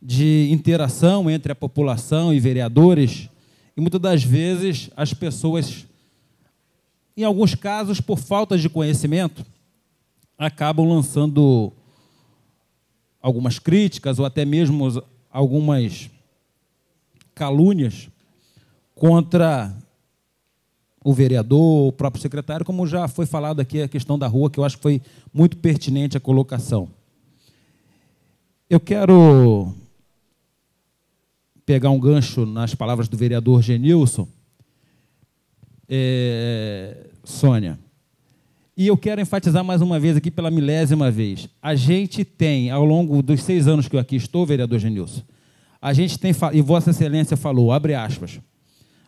de interação entre a população e vereadores, e muitas das vezes as pessoas, em alguns casos, por falta de conhecimento, acabam lançando algumas críticas ou até mesmo algumas calúnias contra o vereador, o próprio secretário, como já foi falado aqui a questão da rua, que eu acho que foi muito pertinente a colocação. Eu quero pegar um gancho nas palavras do vereador Genilson, Sônia, e eu quero enfatizar mais uma vez aqui, pela milésima vez, a gente tem, ao longo dos 6 anos que eu aqui estou, vereador Genilson, a gente tem, e Vossa Excelência falou, abre aspas,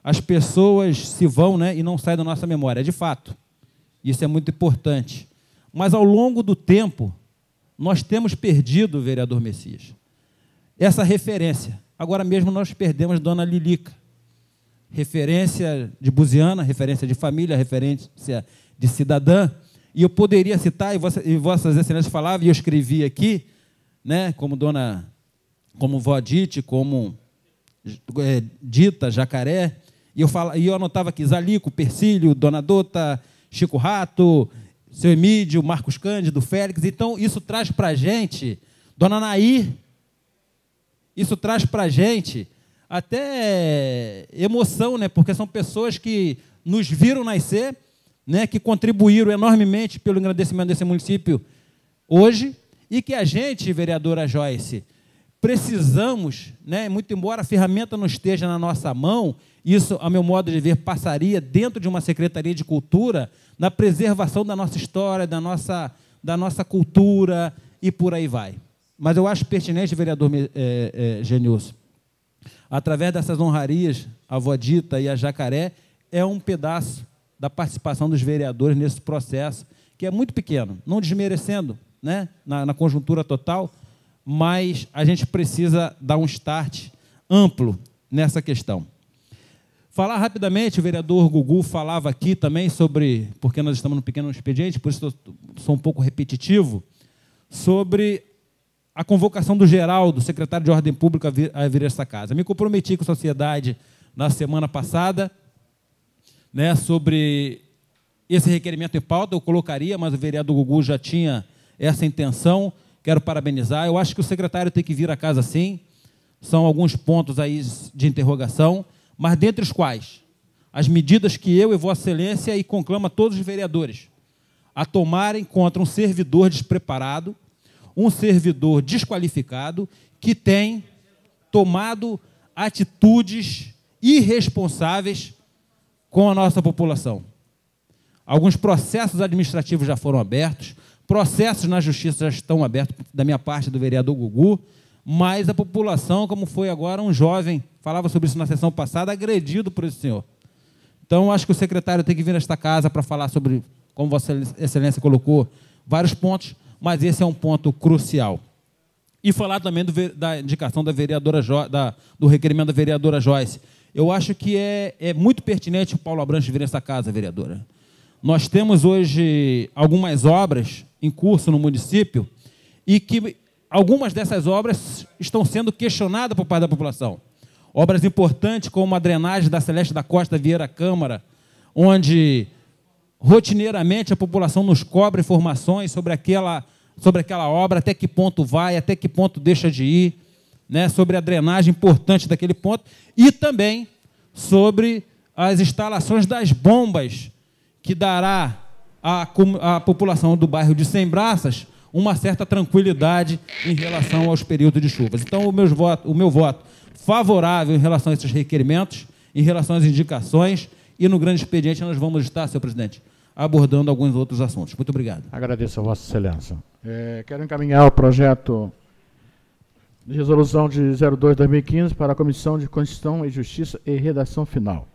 as pessoas se vão, né, e não saem da nossa memória, de fato, isso é muito importante, mas ao longo do tempo, nós temos perdido, vereador Messias, essa referência. Agora mesmo nós perdemos Dona Lilica, referência de buziana, referência de família, referência de cidadã, e eu poderia citar, e Vossas Excelências falavam, e eu escrevi aqui, né, como vó Dite, como Dita, Jacaré, e eu anotava aqui, Zalico, Persílio, Dona Dota, Chico Rato, Seu Emídio, Marcos Cândido, Félix. Então, isso traz para a gente, Dona Nair, isso traz para a gente até emoção, né? Porque são pessoas que nos viram nascer, né? Que contribuíram enormemente pelo engrandecimento desse município hoje, e que a gente, vereadora Joyce, precisamos, né? Muito embora a ferramenta não esteja na nossa mão, isso, a meu modo de ver, passaria dentro de uma Secretaria de Cultura, na preservação da nossa história, da nossa cultura, e por aí vai. Mas eu acho pertinente, vereador Genilson, através dessas honrarias, a Vó Dita e a Jacaré, é um pedaço da participação dos vereadores nesse processo, que é muito pequeno, não desmerecendo, né, na conjuntura total, mas a gente precisa dar um start amplo nessa questão. Falar rapidamente, o vereador Gugu falava aqui também sobre, porque nós estamos no pequeno expediente, por isso eu sou um pouco repetitivo, sobre a convocação do Geraldo, secretário de Ordem Pública, a vir a essa casa. Me comprometi com a sociedade na semana passada, né, sobre esse requerimento em pauta, eu colocaria, mas o vereador Gugu já tinha essa intenção, quero parabenizar. Eu acho que o secretário tem que vir à casa sim, são alguns pontos aí de interrogação, mas dentre os quais as medidas que eu e Vossa Excelência e conclama todos os vereadores a tomarem contra um servidor despreparado, um servidor desqualificado, que tem tomado atitudes irresponsáveis com a nossa população. Alguns processos administrativos já foram abertos, processos na justiça já estão abertos, da minha parte, do vereador Gugu, mas a população, como foi agora um jovem, falava sobre isso na sessão passada, agredido por esse senhor. Então, acho que o secretário tem que vir nesta casa para falar sobre, como Vossa Excelência colocou, vários pontos, mas esse é um ponto crucial. E falar também da indicação da vereadora do requerimento da vereadora Joyce. Eu acho que é muito pertinente o Paulo Abranches vir nessa casa, vereadora. Nós temos hoje algumas obras em curso no município e que algumas dessas obras estão sendo questionadas por parte da população. Obras importantes como a drenagem da Celeste da Costa Vieira Câmara, onde rotineiramente a população nos cobra informações sobre aquela obra, até que ponto vai, até que ponto deixa de ir, né, sobre a drenagem importante daquele ponto, e também sobre as instalações das bombas, que dará à população do bairro de Sem Braças uma certa tranquilidade em relação aos períodos de chuvas. Então, o meu voto favorável em relação a esses requerimentos, em relação às indicações, e no grande expediente nós vamos estar, senhor presidente, abordando alguns outros assuntos. Muito obrigado. Agradeço a Vossa Excelência. Quero encaminhar o projeto de resolução de 02/2015 para a Comissão de Constituição e Justiça e redação final.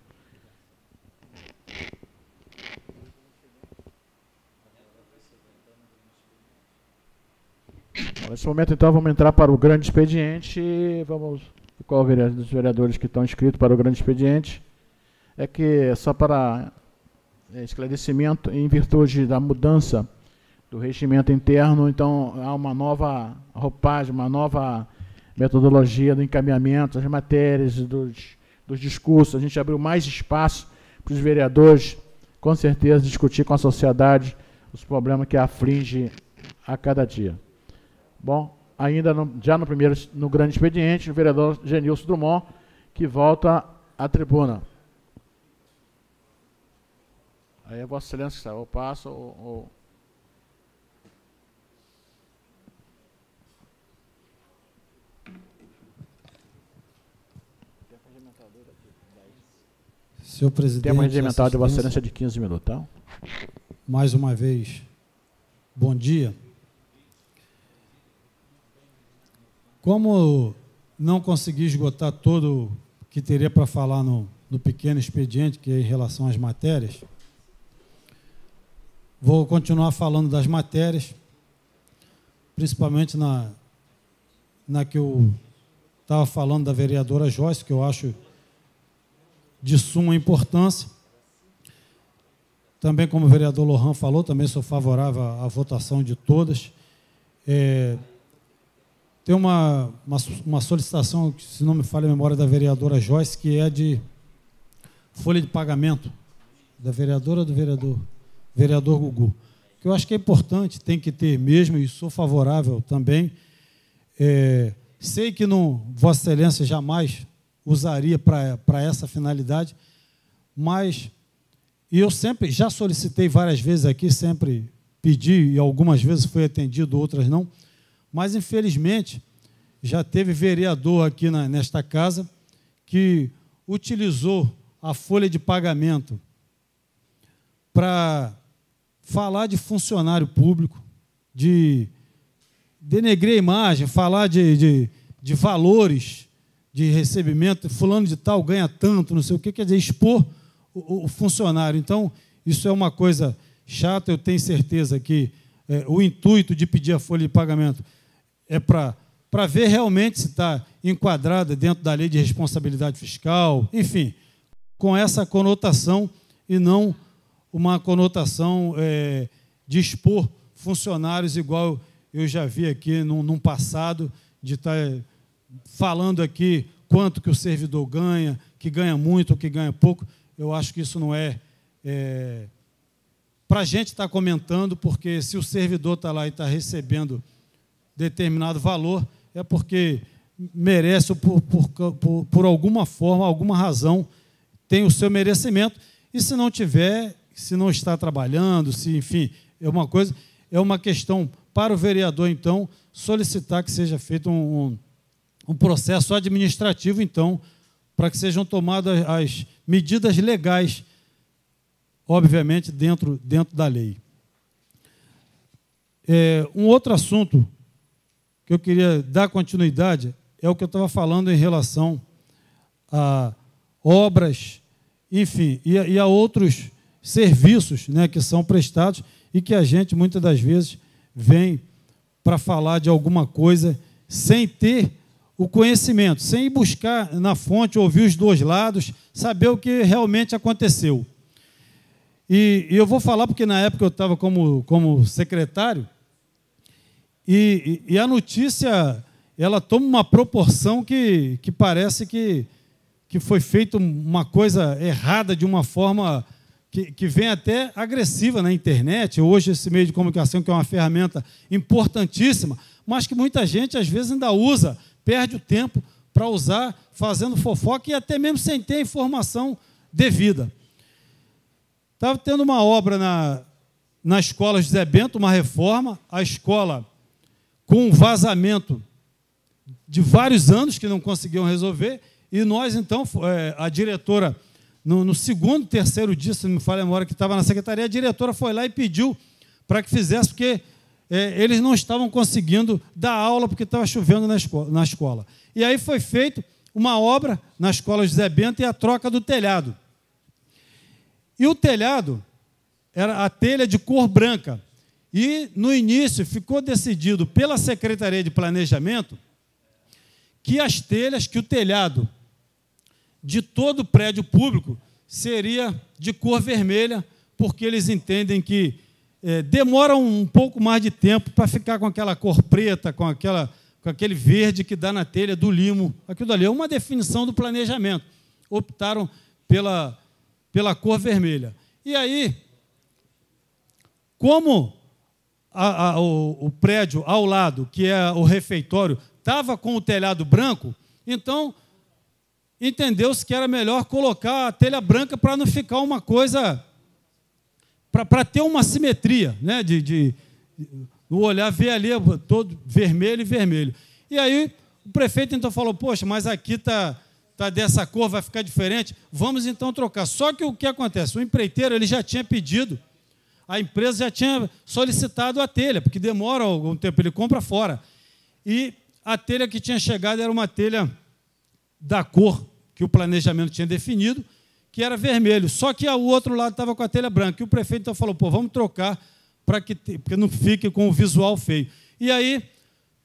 Nesse momento, então, vamos entrar para o grande expediente. Vamos, qual dos vereadores que estão inscritos para o grande expediente? É que, só para esclarecimento, em virtude da mudança do regimento interno, então, há uma nova roupagem, uma nova metodologia do encaminhamento das matérias, dos discursos. A gente abriu mais espaço para os vereadores, com certeza, discutir com a sociedade os problemas que aflige a cada dia. Bom, ainda já no grande expediente, o vereador Genilson Drummond, que volta à tribuna. Aí é Vossa Excelência que está, ou passa, ou... Senhor presidente, Tema regimental de Vossa Excelência de 15 minutos, tá? Mais uma vez, bom dia. Como não consegui esgotar todo o que teria para falar no pequeno expediente, que é em relação às matérias, vou continuar falando das matérias, principalmente na que eu estava falando da vereadora Joyce, que eu acho de suma importância. Também, como o vereador Lohan falou, também sou favorável à votação de todas. Tem uma solicitação, se não me falha a memória, da vereadora Joyce, que é de folha de pagamento, da vereadora ou do vereador Gugu, que eu acho que é importante, tem que ter mesmo, e sou favorável também. Sei que Vossa Excelência jamais usaria para essa finalidade, mas eu sempre, já solicitei várias vezes aqui, sempre pedi, e algumas vezes foi atendido, outras não, mas, infelizmente, já teve vereador aqui nesta casa que utilizou a folha de pagamento para falar de funcionário público, de denegrir a imagem, falar de valores de recebimento, fulano de tal ganha tanto, não sei o que, quer dizer, expor o funcionário. Então, isso é uma coisa chata, eu tenho certeza que o intuito de pedir a folha de pagamento é para ver realmente se está enquadrada dentro da lei de responsabilidade fiscal, enfim, com essa conotação e não uma conotação de expor funcionários, igual eu já vi aqui num passado, de estar falando aqui quanto que o servidor ganha, que ganha muito ou que ganha pouco. Eu acho que isso não é para a gente estar comentando, porque se o servidor está lá e está recebendo determinado valor, é porque merece, por alguma forma, alguma razão, tem o seu merecimento, e se não tiver, se não está trabalhando, se, enfim, é uma questão para o vereador, então, solicitar que seja feito um processo administrativo, então, para que sejam tomadas as medidas legais, obviamente, dentro da lei. Um outro assunto que eu queria dar continuidade é o que eu estava falando em relação a obras, enfim, e a outros serviços, né, que são prestados e que a gente, muitas das vezes, vem para falar de alguma coisa sem ter o conhecimento, sem ir buscar na fonte, ouvir os dois lados, saber o que realmente aconteceu. E eu vou falar porque, na época, eu estava como secretário, e a notícia, ela toma uma proporção que parece que foi feita uma coisa errada, de uma forma que vem até agressiva na internet. Hoje, esse meio de comunicação, que é uma ferramenta importantíssima, mas que muita gente, às vezes, ainda usa, perde o tempo para usar, fazendo fofoca e até mesmo sem ter a informação devida. Estava tendo uma obra na escola José Bento, uma reforma, a escola com um vazamento de vários anos que não conseguiam resolver, e nós, então, a diretora, no segundo, terceiro dia, se não me falha a memória, que estava na secretaria, a diretora foi lá e pediu para que fizesse, porque eles não estavam conseguindo dar aula porque estava chovendo na escola. E aí foi feita uma obra na escola José Bento e a troca do telhado. E o telhado era a telha de cor branca. E, no início, ficou decidido pela Secretaria de Planejamento que o telhado de todo o prédio público seria de cor vermelha, porque eles entendem que demora um pouco mais de tempo para ficar com aquela cor preta, com aquele verde que dá na telha do limo. Aquilo ali é uma definição do planejamento. Optaram pela cor vermelha. E aí, como o prédio ao lado, que é o refeitório, estava com o telhado branco, então entendeu-se que era melhor colocar a telha branca para não ficar uma coisa, para ter uma simetria, né, no olhar, ver ali todo vermelho e vermelho. E aí o prefeito então falou, poxa, mas aqui está está dessa cor, vai ficar diferente, vamos então trocar. Só que o que acontece? O empreiteiro ele já tinha pedido, a empresa já tinha solicitado a telha, porque demora algum tempo, ele compra fora. E a telha que tinha chegado era uma telha da cor que o planejamento tinha definido, que era vermelho. Só que o outro lado estava com a telha branca. E o prefeito então falou, pô, vamos trocar porque não fique com o visual feio. E aí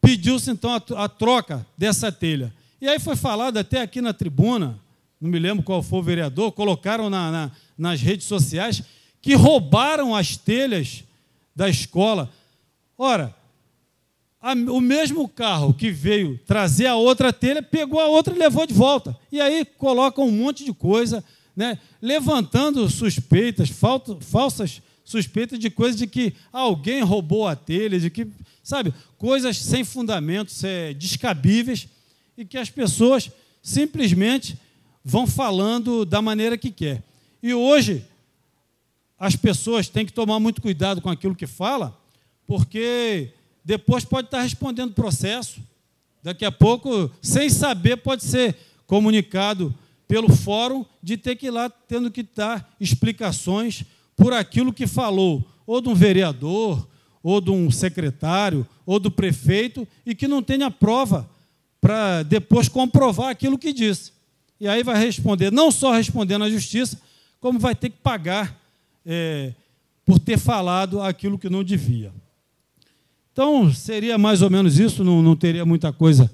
pediu-se então a troca dessa telha. E aí foi falado até aqui na tribuna, não me lembro qual foi o vereador, colocaram nas redes sociais que roubaram as telhas da escola. Ora, o mesmo carro que veio trazer a outra telha, pegou a outra e levou de volta. E aí colocam um monte de coisa, né, levantando suspeitas, falsas suspeitas de coisas de que alguém roubou a telha, de que, sabe, coisas sem fundamentos, descabíveis, e que as pessoas simplesmente vão falando da maneira que quer. E hoje as pessoas têm que tomar muito cuidado com aquilo que fala, porque depois pode estar respondendo processo, daqui a pouco, sem saber, pode ser comunicado pelo fórum de ter que ir lá tendo que dar explicações por aquilo que falou, ou de um vereador, ou de um secretário, ou do prefeito, e que não tenha prova para depois comprovar aquilo que disse. E aí vai responder, não só responder na justiça, como vai ter que pagar por ter falado aquilo que não devia. Então, seria mais ou menos isso, não teria muita coisa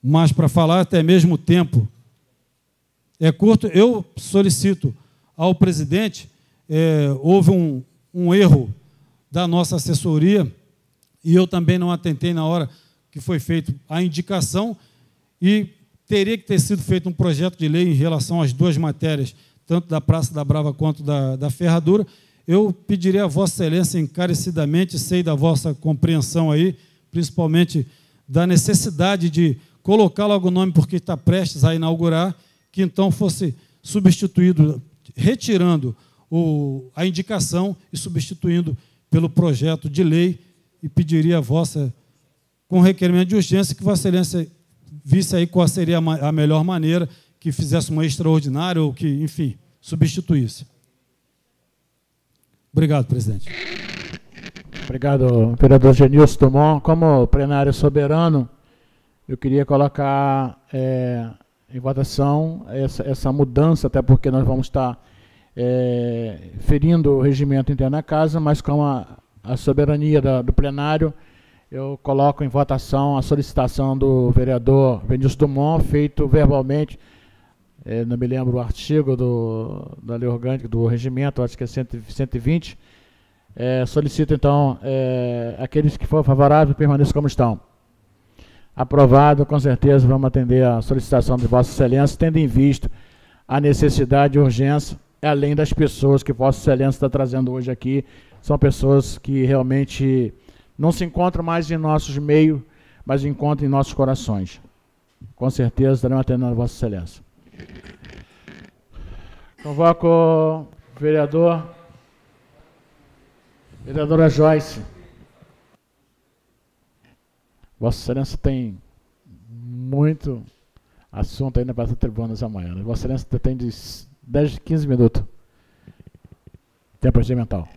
mais para falar, até mesmo o tempo é curto. Eu solicito ao presidente, houve um erro da nossa assessoria, e eu também não atentei na hora que foi feita a indicação, e teria que ter sido feito um projeto de lei em relação às duas matérias, tanto da Praça da Brava quanto da Ferradura. Eu pediria a Vossa Excelência encarecidamente, sei da vossa compreensão aí, principalmente da necessidade de colocar logo o nome porque está prestes a inaugurar, que então fosse substituído, retirando a indicação e substituindo pelo projeto de lei, e pediria a vossa, com requerimento de urgência, que Vossa Excelência visse aí qual seria a melhor maneira, que fizesse uma extraordinária ou que, enfim, substituísse. Obrigado, presidente. Obrigado, vereador Genilson Dumont. Como plenário soberano, eu queria colocar em votação essa mudança, até porque nós vamos estar ferindo o regimento interno da casa, mas com a soberania do plenário, eu coloco em votação a solicitação do vereador Genilson Dumont, feito verbalmente, não me lembro o artigo da lei orgânica do regimento, acho que é 120, solicito então, aqueles que forem favoráveis permaneçam como estão. Aprovado, com certeza vamos atender a solicitação de Vossa Excelência, tendo em vista a necessidade e urgência, além das pessoas que Vossa Excelência está trazendo hoje aqui, são pessoas que realmente não se encontram mais em nossos meios, mas encontram em nossos corações. Com certeza estaremos atendendo a Vossa Excelência. Convoco o vereadora Joyce. Vossa Excelência tem muito assunto ainda para essa tribuna essa manhã. Vossa Excelência tem de 10 a 15 minutos. Tempo regimental.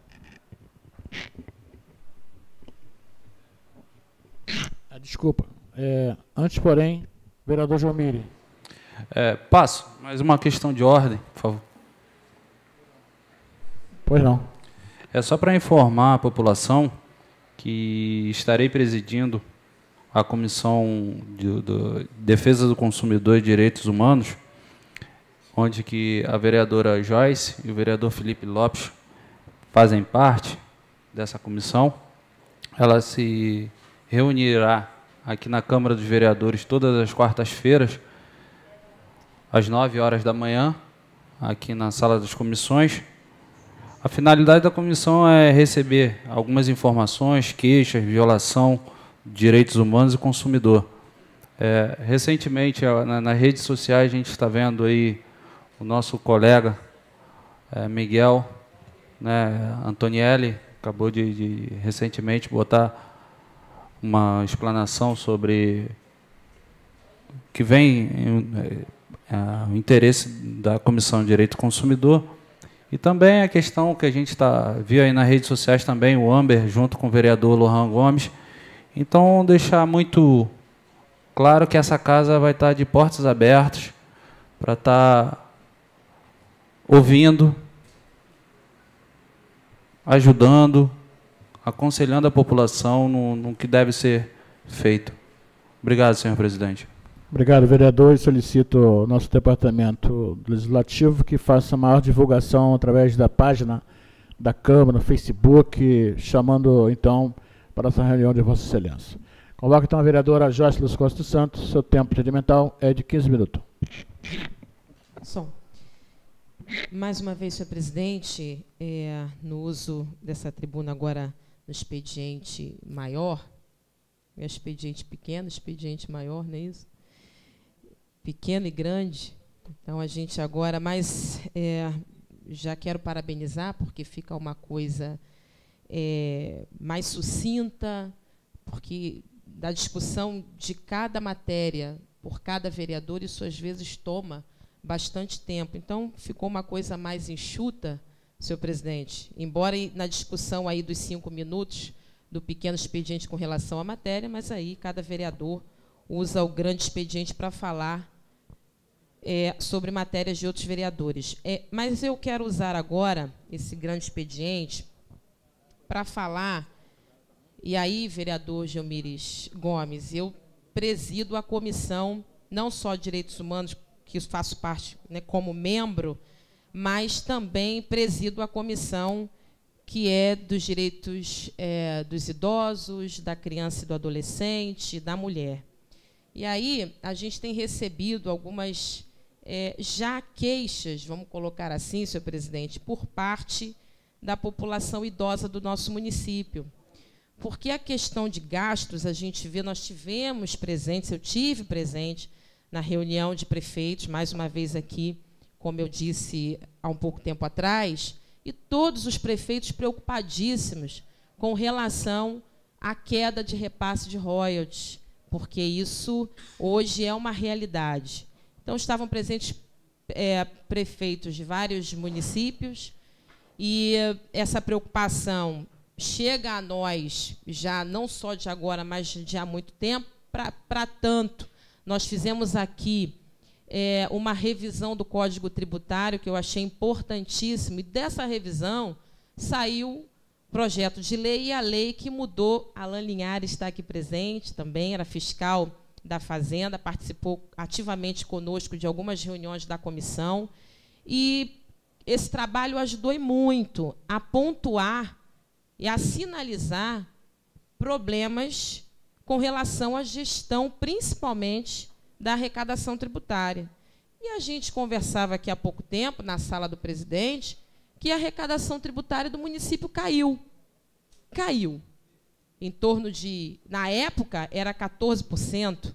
Desculpa. Antes, porém, vereador Jomiri. Passo. Mais uma questão de ordem, por favor. Pois não. É só para informar a população que estarei presidindo a Comissão de Defesa do Consumidor e Direitos Humanos, onde que a vereadora Joyce e o vereador Felipe Lopes fazem parte dessa comissão. Ela se reunirá aqui na Câmara dos Vereadores todas as quartas-feiras, às 9 horas da manhã, aqui na Sala das Comissões. A finalidade da comissão é receber algumas informações, queixas, violação de direitos humanos e consumidor. Recentemente, nas redes sociais, a gente está vendo aí o nosso colega Miguel, né, Antonielli, acabou de recentemente botar uma explanação sobre que vem o interesse da Comissão de Direito do Consumidor. E também a questão que a gente viu aí nas redes sociais também, o Amber, junto com o vereador Lohan Gomes. Então, deixar muito claro que essa casa vai estar de portas abertas para estar ouvindo, ajudando, aconselhando a população no que deve ser feito. Obrigado, senhor presidente. Obrigado, vereador. E solicito ao nosso departamento legislativo que faça maior divulgação através da página da Câmara, no Facebook, chamando, então, para essa reunião de Vossa Excelência. Convoco, então, a vereadora Joyce Luz Costa dos Santos. Seu tempo procedimental é de 15 minutos. Som. Mais uma vez, senhor presidente, no uso dessa tribuna agora no expediente maior, expediente pequeno, expediente maior, não é isso? Pequeno e grande. Então, a gente agora, mas já quero parabenizar, porque fica uma coisa mais sucinta, porque da discussão de cada matéria por cada vereador, isso às vezes toma bastante tempo. Então, ficou uma coisa mais enxuta, senhor presidente, embora na discussão aí dos 5 minutos do pequeno expediente com relação à matéria, mas aí cada vereador usa o grande expediente para falar sobre matérias de outros vereadores. Mas eu quero usar agora esse grande expediente para falar, e aí, vereador Gelmires Gomes, eu presido a comissão, não só de Direitos Humanos, que faço parte, né, como membro, mas também presido a comissão que é dos direitos dos idosos, da criança e do adolescente, da mulher. E aí a gente tem recebido algumas já queixas, vamos colocar assim, senhor presidente, por parte da população idosa do nosso município. Porque a questão de gastos, a gente vê, nós tivemos presentes, eu tive presente na reunião de prefeitos, mais uma vez aqui, como eu disse há um pouco tempo atrás, e todos os prefeitos preocupadíssimos com relação à queda de repasse de royalties, porque isso hoje é uma realidade. Então, estavam presentes prefeitos de vários municípios, e essa preocupação chega a nós, já não só de agora, mas de há muito tempo, para tanto. Nós fizemos aqui uma revisão do Código Tributário, que eu achei importantíssimo, e dessa revisão saiu projeto de lei, e a lei que mudou, Alan Linhares está aqui presente também, era fiscal da Fazenda, participou ativamente conosco de algumas reuniões da comissão, e esse trabalho ajudou muito a pontuar e a sinalizar problemas com relação à gestão, principalmente da arrecadação tributária. E a gente conversava aqui há pouco tempo, na sala do presidente, que a arrecadação tributária do município caiu. Caiu. Em torno de, na época, era 14%.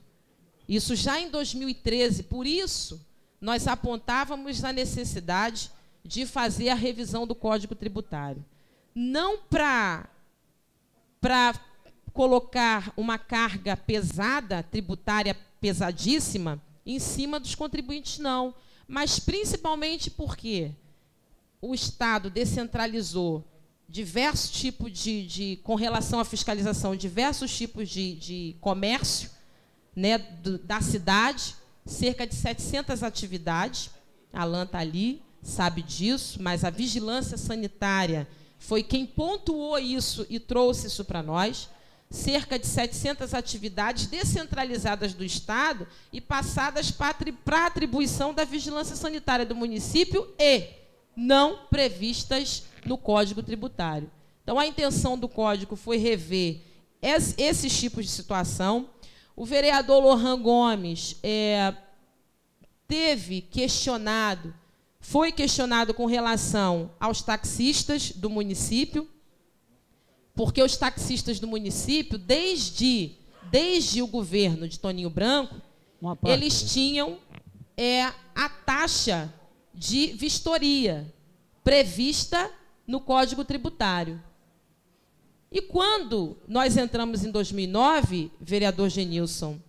Isso já em 2013. Por isso, nós apontávamos a necessidade de fazer a revisão do Código Tributário. Não para colocar uma carga pesada, tributária pesadíssima, em cima dos contribuintes, não. Mas principalmente porque o Estado descentralizou diversos tipos com relação à fiscalização, diversos tipos de comércio, né, da cidade, cerca de 700 atividades. A Alan está ali, sabe disso, mas a vigilância sanitária foi quem pontuou isso e trouxe isso para nós. Cerca de 700 atividades descentralizadas do Estado e passadas para a atribuição da vigilância sanitária do município e não previstas no Código Tributário. Então, a intenção do Código foi rever esses tipos de situação. O vereador Lohan Gomes foi questionado com relação aos taxistas do município, porque os taxistas do município, desde o governo de Toninho Branco, eles tinham a taxa de vistoria prevista no Código Tributário. E quando nós entramos em 2009, vereador Genilson,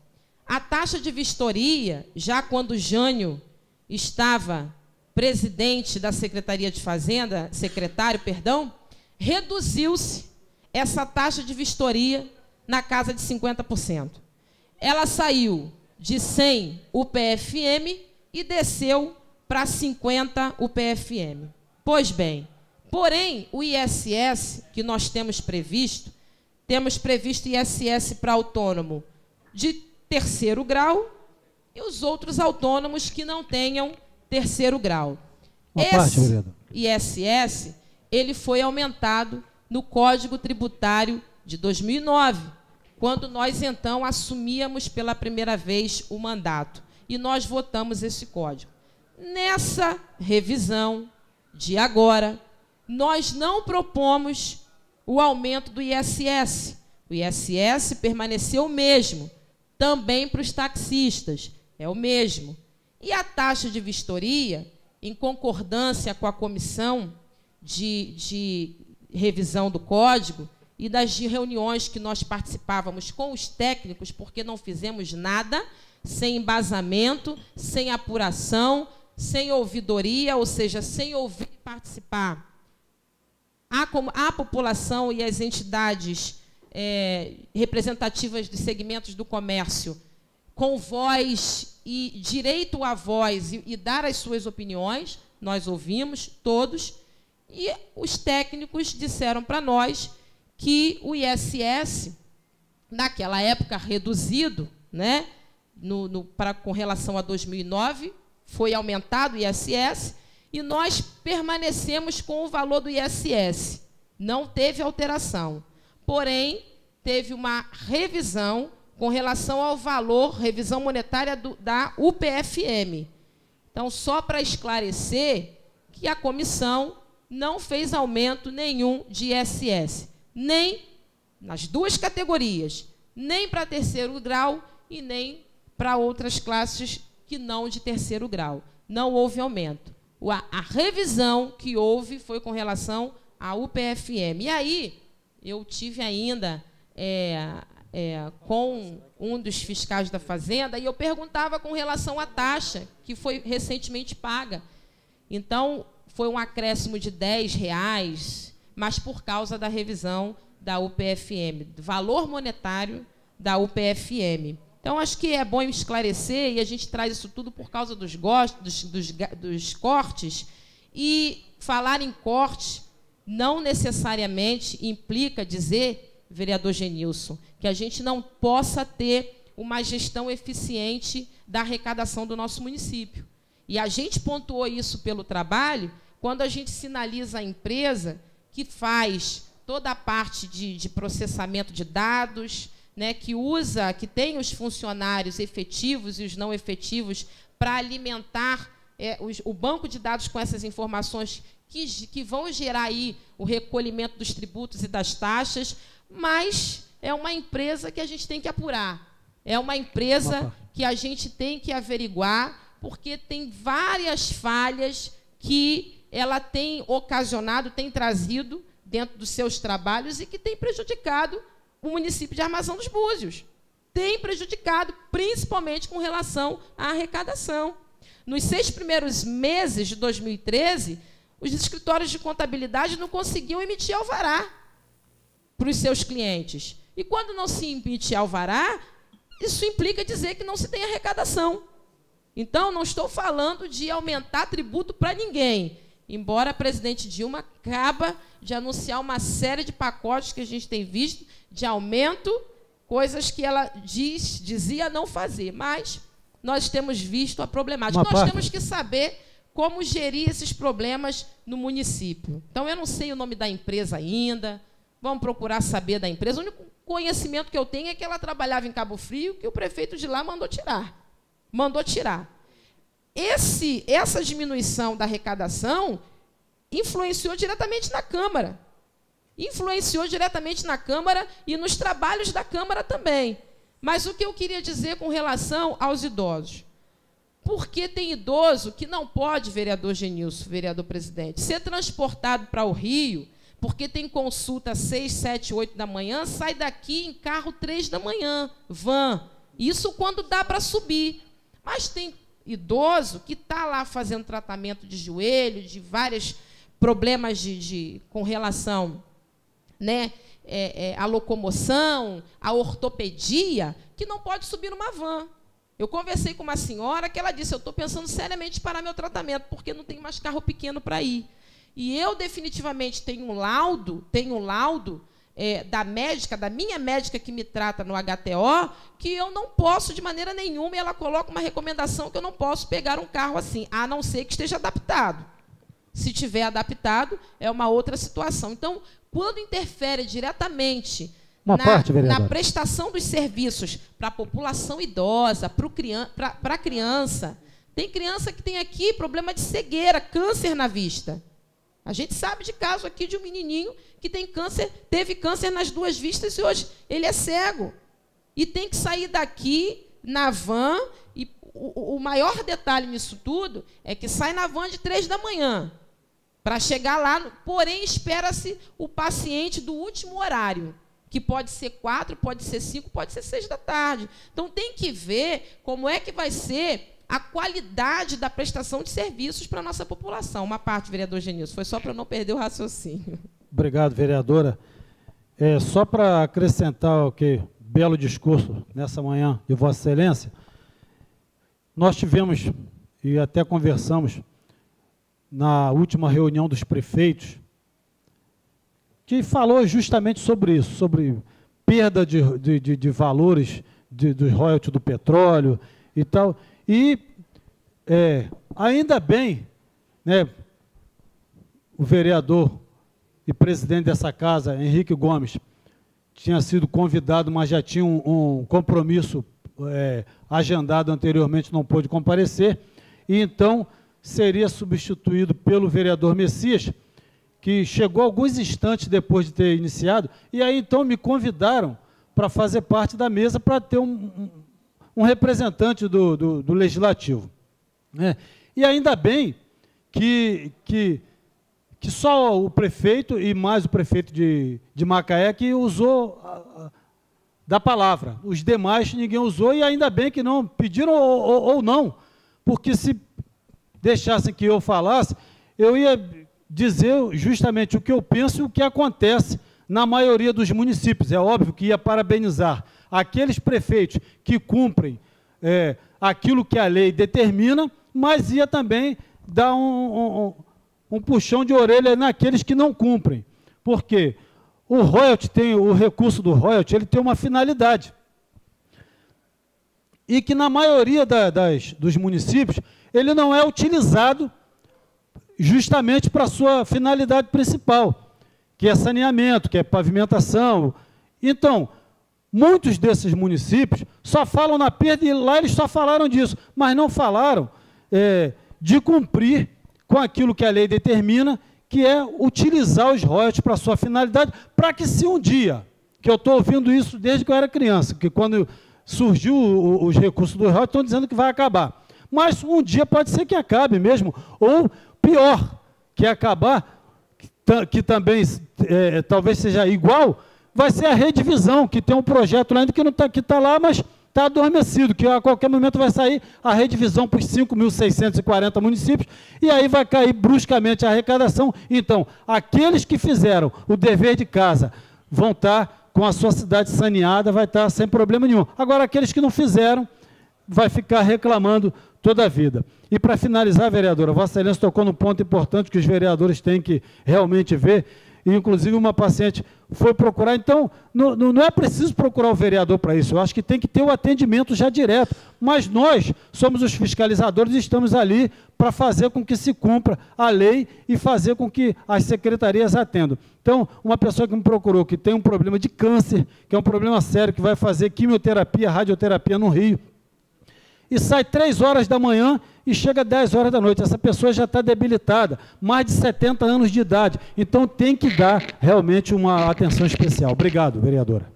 A taxa de vistoria, já quando Jânio estava presidente da Secretaria de Fazenda, secretário, perdão, reduziu-se essa taxa de vistoria na casa de 50%. Ela saiu de 100 UPFM e desceu para 50 UPFM. Pois bem, porém, o ISS que nós temos previsto ISS para autônomo de terceiro grau e os outros autônomos que não tenham terceiro grau. Esse ISS, ele foi aumentado no Código Tributário de 2009, quando nós, então, assumíamos pela primeira vez o mandato. E nós votamos esse código. Nessa revisão de agora, nós não propomos o aumento do ISS. O ISS permaneceu o mesmo, também para os taxistas, é o mesmo. E a taxa de vistoria, em concordância com a comissão de revisão do código e das reuniões que nós participávamos com os técnicos, porque não fizemos nada sem embasamento, sem apuração, sem ouvidoria, ou seja, sem ouvir e participar a população e as entidades representativas de segmentos do comércio com voz e direito à voz e dar as suas opiniões, nós ouvimos todos, e os técnicos disseram para nós que o ISS, naquela época reduzido, né, com relação a 2009, foi aumentado o ISS, e nós permanecemos com o valor do ISS. Não teve alteração. Porém, teve uma revisão com relação ao valor, revisão monetária da UPFM. Então, só para esclarecer que a comissão não fez aumento nenhum de ISS, nem nas duas categorias, nem para terceiro grau e nem para outras classes que não de terceiro grau. Não houve aumento. A revisão que houve foi com relação à UPFM. E aí, eu tive ainda com um dos fiscais da Fazenda, e eu perguntava com relação à taxa que foi recentemente paga. Então, foi um acréscimo de R$10, mas por causa da revisão da UPFM, do valor monetário da UPFM. Então, acho que é bom esclarecer, e a gente traz isso tudo por causa dos cortes, e falar em corte não necessariamente implica dizer, vereador Genilson, que a gente não possa ter uma gestão eficiente da arrecadação do nosso município. E a gente pontuou isso pelo trabalho quando a gente sinaliza a empresa que faz toda a parte de processamento de dados, né, que tem os funcionários efetivos e os não efetivos para alimentar o banco de dados com essas informações que vão gerar aí o recolhimento dos tributos e das taxas, mas é uma empresa que a gente tem que apurar. É uma empresa que a gente tem que averiguar, porque tem várias falhas que ela tem ocasionado, tem trazido dentro dos seus trabalhos e que tem prejudicado o município de Armazão dos Búzios. Tem prejudicado, principalmente com relação à arrecadação. Nos 6 primeiros meses de 2013, os escritórios de contabilidade não conseguiam emitir alvará para os seus clientes. E quando não se emite alvará, isso implica dizer que não se tem arrecadação. Então, não estou falando de aumentar tributo para ninguém, embora a presidente Dilma acaba de anunciar uma série de pacotes que a gente tem visto de aumento, coisas que ela dizia não fazer, mas nós temos visto a problemática. Nós temos que saber como gerir esses problemas no município. Então, eu não sei o nome da empresa ainda, vamos procurar saber da empresa. O único conhecimento que eu tenho é que ela trabalhava em Cabo Frio, que o prefeito de lá mandou tirar. Mandou tirar. Essa diminuição da arrecadação influenciou diretamente na Câmara. Influenciou diretamente na Câmara e nos trabalhos da Câmara também. Mas o que eu queria dizer com relação aos idosos? Porque tem idoso que não pode, vereador Genilson, vereador presidente, ser transportado para o Rio, porque tem consulta às 6, 7, 8 da manhã, sai daqui em carro 3 da manhã, van. Isso quando dá para subir. Mas tem idoso que está lá fazendo tratamento de joelho, de vários problemas com relação, né, à locomoção, à ortopedia, que não pode subir numa van. Eu conversei com uma senhora que ela disse, eu estou pensando seriamente em parar meu tratamento, porque não tem mais carro pequeno para ir. E eu definitivamente tenho um laudo da médica, da minha médica que me trata no HTO, que eu não posso de maneira nenhuma, e ela coloca uma recomendação que eu não posso pegar um carro assim, a não ser que esteja adaptado. Se tiver adaptado, é uma outra situação. Então, quando interfere diretamente na prestação dos serviços para a população idosa, para a criança, tem criança que tem aqui problema de cegueira, câncer na vista. A gente sabe de caso aqui de um menininho que tem câncer, teve câncer nas duas vistas e hoje ele é cego. E tem que sair daqui na van, e o maior detalhe nisso tudo é que sai na van de 3 da manhã para chegar lá, porém espera-se o paciente do último horário, que pode ser 4, pode ser 5, pode ser 6 da tarde. Então tem que ver como é que vai ser a qualidade da prestação de serviços para a nossa população. Uma parte, vereador Genilson, foi só para eu não perder o raciocínio. Obrigado, vereadora. Só para acrescentar o que belo discurso nessa manhã de Vossa Excelência, nós tivemos, e até conversamos, na última reunião dos prefeitos, que falou justamente sobre isso, sobre perda de valores dos royalties do petróleo e tal. E ainda bem, né, o vereador e presidente dessa casa, Henrique Gomes, tinha sido convidado, mas já tinha um compromisso agendado anteriormente, não pôde comparecer, e então seria substituído pelo vereador Messias, que chegou alguns instantes depois de ter iniciado, e aí então me convidaram para fazer parte da mesa, para ter um representante do Legislativo. Né? E ainda bem que só o prefeito e mais o prefeito de Macaé que usou da palavra. Os demais ninguém usou, e ainda bem que não pediram ou não, porque se deixassem que eu falasse, eu ia dizer justamente o que eu penso e o que acontece na maioria dos municípios. É óbvio que ia parabenizar aqueles prefeitos que cumprem aquilo que a lei determina, mas ia também dar um puxão de orelha naqueles que não cumprem. Porque o royalty o recurso do royalty, ele tem uma finalidade. E que na maioria dos municípios, ele não é utilizado justamente para a sua finalidade principal, que é saneamento, que é pavimentação. Então, muitos desses municípios só falam na perda, e lá eles só falaram disso, mas não falaram de cumprir com aquilo que a lei determina, que é utilizar os royalties para a sua finalidade, para que se um dia, que eu estou ouvindo isso desde que eu era criança, que quando surgiu os recursos do royalties, estão dizendo que vai acabar. Mas um dia pode ser que acabe mesmo, ou pior, que acabar, que também talvez seja igual, vai ser a redivisão, que tem um projeto lá ainda que está lá, mas está adormecido, que a qualquer momento vai sair a redivisão para os 5.640 municípios, e aí vai cair bruscamente a arrecadação. Então, aqueles que fizeram o dever de casa vão estar com a sua cidade saneada, vai estar sem problema nenhum. Agora, aqueles que não fizeram, vai ficar reclamando toda a vida. E para finalizar, vereadora, Vossa Excelência tocou num ponto importante que os vereadores têm que realmente ver, e inclusive uma paciente foi procurar. Então, não é preciso procurar o vereador para isso, eu acho que tem que ter o atendimento já direto, mas nós somos os fiscalizadores e estamos ali para fazer com que se cumpra a lei e fazer com que as secretarias atendam. Então, uma pessoa que me procurou, que tem um problema de câncer, que é um problema sério, que vai fazer quimioterapia, radioterapia no Rio, e sai 3 horas da manhã e chega 10 horas da noite. Essa pessoa já está debilitada, mais de 70 anos de idade. Então, tem que dar realmente uma atenção especial. Obrigado, vereadora.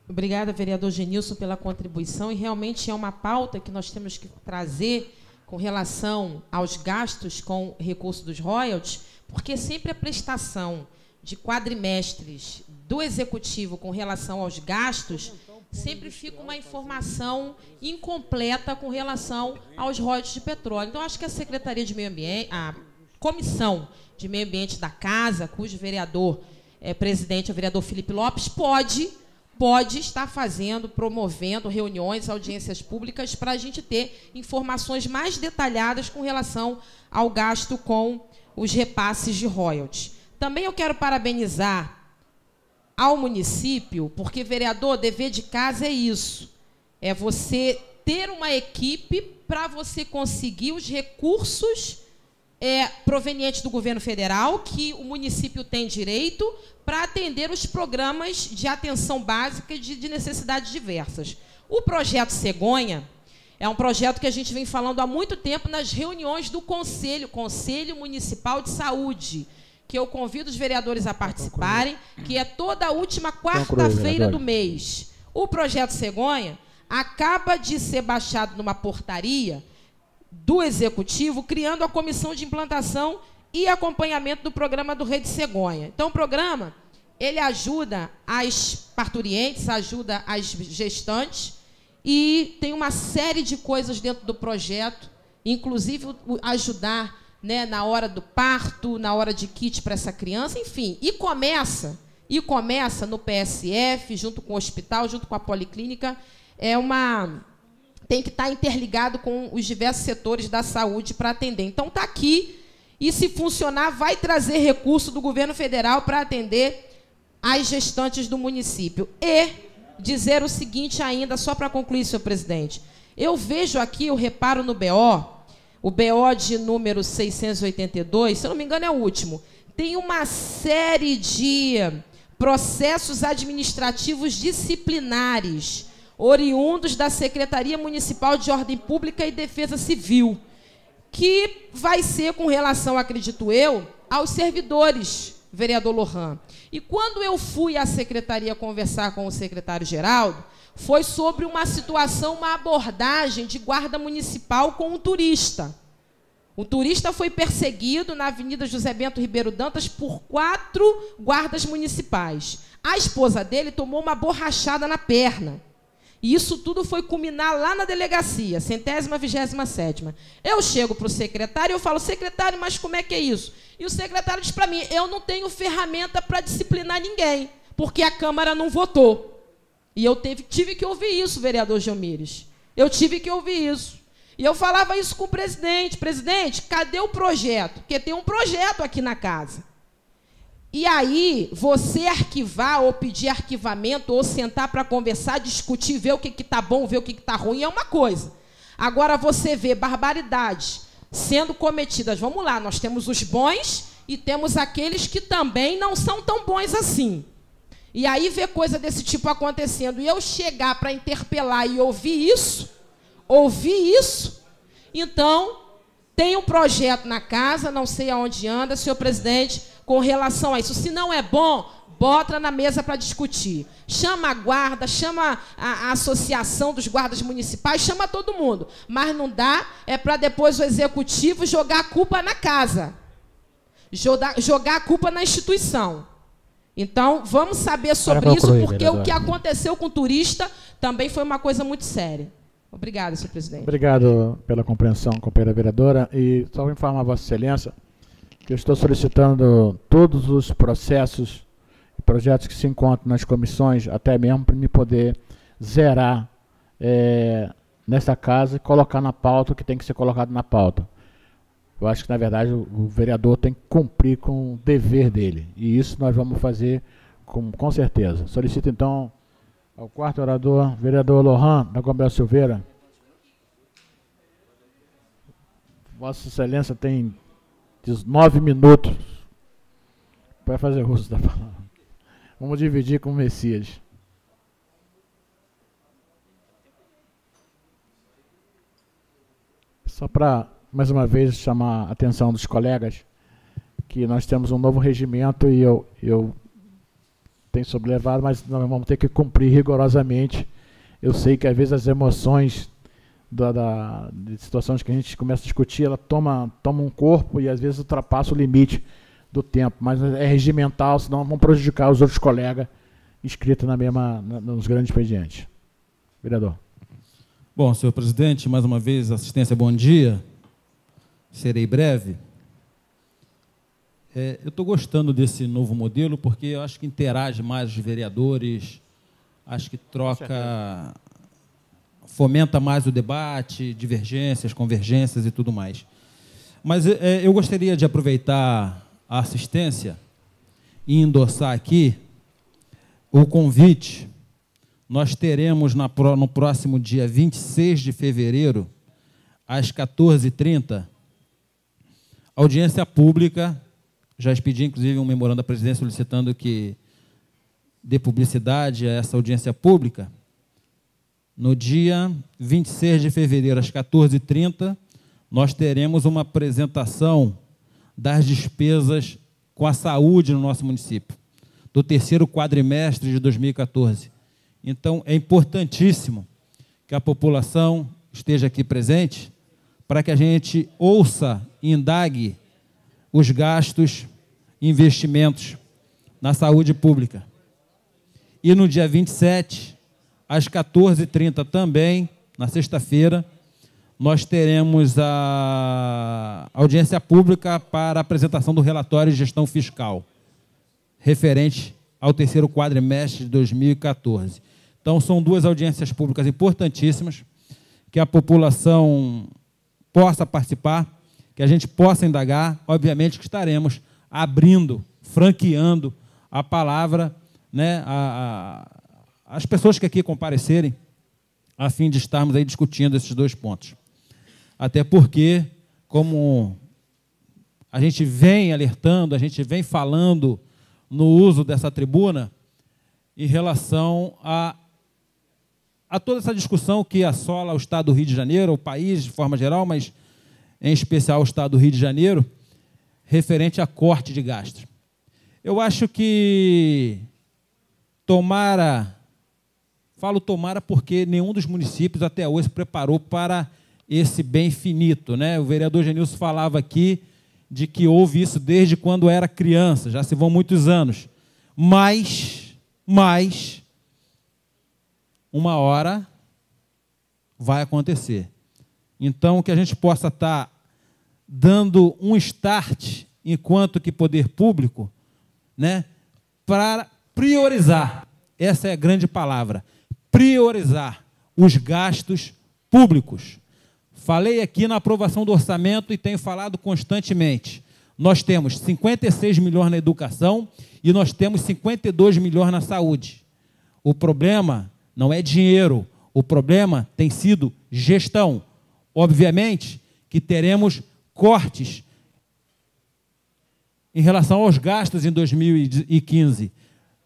Obrigada, vereador Genilson, pela contribuição. E realmente é uma pauta que nós temos que trazer com relação aos gastos com recurso dos royalties, porque sempre a prestação de quadrimestres do Executivo com relação aos gastos sempre fica uma informação incompleta com relação aos royalties de petróleo. Então, acho que a Secretaria de Meio Ambiente, a Comissão de Meio Ambiente da Casa, cujo vereador presidente é o vereador Felipe Lopes, pode estar promovendo reuniões, audiências públicas, para a gente ter informações mais detalhadas com relação ao gasto com os repasses de royalties. Também eu quero parabenizar ao município, porque, vereador, dever de casa é isso. É você ter uma equipe para você conseguir os recursos provenientes do governo federal, que o município tem direito, para atender os programas de atenção básica de necessidades diversas. O projeto Cegonha é um projeto que a gente vem falando há muito tempo nas reuniões do Conselho Municipal de Saúde, que eu convido os vereadores a participarem, que é toda a última quarta-feira do mês. O projeto Cegonha acaba de ser baixado numa portaria do Executivo, criando a Comissão de Implantação e Acompanhamento do Programa do Rede Cegonha. Então, o programa, ele ajuda as parturientes, ajuda as gestantes, e tem uma série de coisas dentro do projeto, inclusive ajudar, né, na hora do parto, na hora de kit para essa criança, enfim. E começa no PSF, junto com o hospital, junto com a policlínica, tem que estar interligado com os diversos setores da saúde para atender. Então, está aqui, e se funcionar, vai trazer recurso do governo federal para atender as gestantes do município. E dizer o seguinte ainda, só para concluir, senhor presidente, eu vejo aqui, eu reparo no BO, o BO de número 682, se eu não me engano é o último, tem uma série de processos administrativos disciplinares oriundos da Secretaria Municipal de Ordem Pública e Defesa Civil, que vai ser com relação, acredito eu, aos servidores, vereador Lohan. E quando eu fui à secretaria conversar com o secretário Geraldo, foi sobre uma situação, uma abordagem de guarda municipal com um turista. O turista foi perseguido na Avenida José Bento Ribeiro Dantas por 4 guardas municipais. A esposa dele tomou uma borrachada na perna. E isso tudo foi culminar lá na delegacia, 127ª. Eu chego para o secretário e eu falo, secretário, mas como é que é isso? E o secretário diz para mim, eu não tenho ferramenta para disciplinar ninguém, porque a Câmara não votou. E eu tive que ouvir isso, vereador Gelmires. Eu tive que ouvir isso. E eu falava isso com o presidente. Presidente, cadê o projeto? Porque tem um projeto aqui na casa. E aí, você arquivar ou pedir arquivamento, ou sentar para conversar, discutir, ver o que está bom, ver o que está ruim, é uma coisa. Agora, você vê barbaridades sendo cometidas. Vamos lá, nós temos os bons e temos aqueles que também não são tão bons assim. E aí, ver coisa desse tipo acontecendo, e eu chegar para interpelar e ouvir isso, então, tem um projeto na casa, não sei aonde anda, senhor presidente, com relação a isso. Se não é bom, bota na mesa para discutir. Chama a guarda, chama a associação dos guardas municipais, chama todo mundo. Mas não dá, é para depois o executivo jogar a culpa na casa. Jogar a culpa na instituição. Então, vamos saber sobre isso, porque vereador, o que aconteceu com o turista também foi uma coisa muito séria. Obrigada, senhor presidente. Obrigado pela compreensão, companheira vereadora. E só vou informar a Vossa Excelência que eu estou solicitando todos os processos e projetos que se encontram nas comissões, até mesmo para me poder zerar nessa casa e colocar na pauta o que tem que ser colocado na pauta. Eu acho que, na verdade, o vereador tem que cumprir com o dever dele. E isso nós vamos fazer com certeza. Solicito, então, ao quarto orador, vereador Lohan, da Gombel Silveira. Vossa Excelência tem 9 minutos para fazer uso da palavra. Vamos dividir com o Messias. Só para, mais uma vez, chamar a atenção dos colegas que nós temos um novo regimento e eu tenho sobrelevado, mas nós vamos ter que cumprir rigorosamente. Eu sei que, às vezes, as emoções de situações que a gente começa a discutir, ela toma um corpo e, às vezes, ultrapassa o limite do tempo, mas é regimental, senão vão prejudicar os outros colegas inscritos nos grandes expedientes. Vereador. Bom, senhor presidente, mais uma vez, assistência, bom dia. Serei breve. Eu estou gostando desse novo modelo porque eu acho que interage mais os vereadores, acho que troca, fomenta mais o debate, divergências, convergências e tudo mais. Mas eu gostaria de aproveitar a assistência e endossar aqui o convite. Nós teremos no próximo dia 26 de fevereiro, às 14h30, audiência pública. Já expedi, inclusive, um memorando à presidência solicitando que dê publicidade a essa audiência pública. No dia 26 de fevereiro, às 14h30, nós teremos uma apresentação das despesas com a saúde no nosso município, do terceiro quadrimestre de 2014. Então, é importantíssimo que a população esteja aqui presente para que a gente ouça e indague os gastos e investimentos na saúde pública. E no dia 27, às 14h30 também, na sexta-feira, nós teremos a audiência pública para a apresentação do relatório de gestão fiscal, referente ao terceiro quadrimestre de 2014. Então, são duas audiências públicas importantíssimas, que a população possa participar, que a gente possa indagar. Obviamente que estaremos abrindo, franqueando a palavra, né, às pessoas que aqui comparecerem, a fim de estarmos aí discutindo esses dois pontos. Até porque, como a gente vem alertando, a gente vem falando no uso dessa tribuna em relação a toda essa discussão que assola o Estado do Rio de Janeiro, o país de forma geral, mas em especial o Estado do Rio de Janeiro, referente a corte de gastos. Eu acho que falo tomara porque nenhum dos municípios até hoje se preparou para esse bem finito, né? O vereador Genilson falava aqui de que houve isso desde quando era criança, já se vão muitos anos, mas uma hora vai acontecer. Então, que a gente possa estar dando um start, enquanto que poder público, né, para priorizar, essa é a grande palavra, priorizar os gastos públicos. Falei aqui na aprovação do orçamento e tenho falado constantemente. Nós temos 56 milhões na educação e nós temos 52 milhões na saúde. O problema não é dinheiro, o problema tem sido gestão. Obviamente que teremos cortes em relação aos gastos em 2015,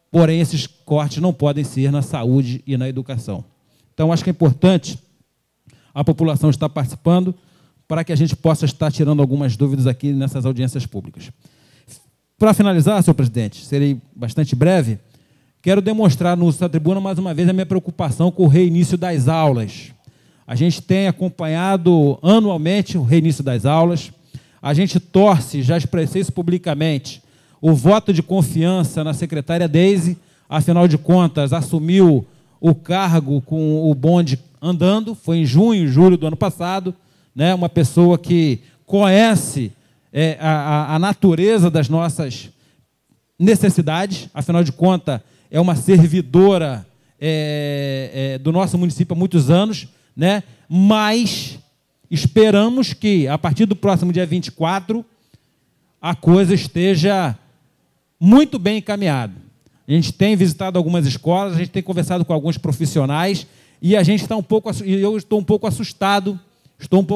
porém esses cortes não podem ser na saúde e na educação. Então, acho que é importante a população estar participando para que a gente possa estar tirando algumas dúvidas aqui nessas audiências públicas. Para finalizar, senhor presidente, serei bastante breve, quero demonstrar no uso da tribuna mais uma vez a minha preocupação com o reinício das aulas. A gente tem acompanhado anualmente o reinício das aulas, a gente torce, já expressei isso publicamente, o voto de confiança na secretária Deise, afinal de contas, assumiu o cargo com o bonde andando, foi em junho, julho do ano passado, né, uma pessoa que conhece a natureza das nossas necessidades, afinal de contas, é uma servidora do nosso município há muitos anos, né, mas esperamos que, a partir do próximo dia 24, a coisa esteja muito bem encaminhada. A gente tem visitado algumas escolas, a gente tem conversado com alguns profissionais e a gente está eu estou um pouco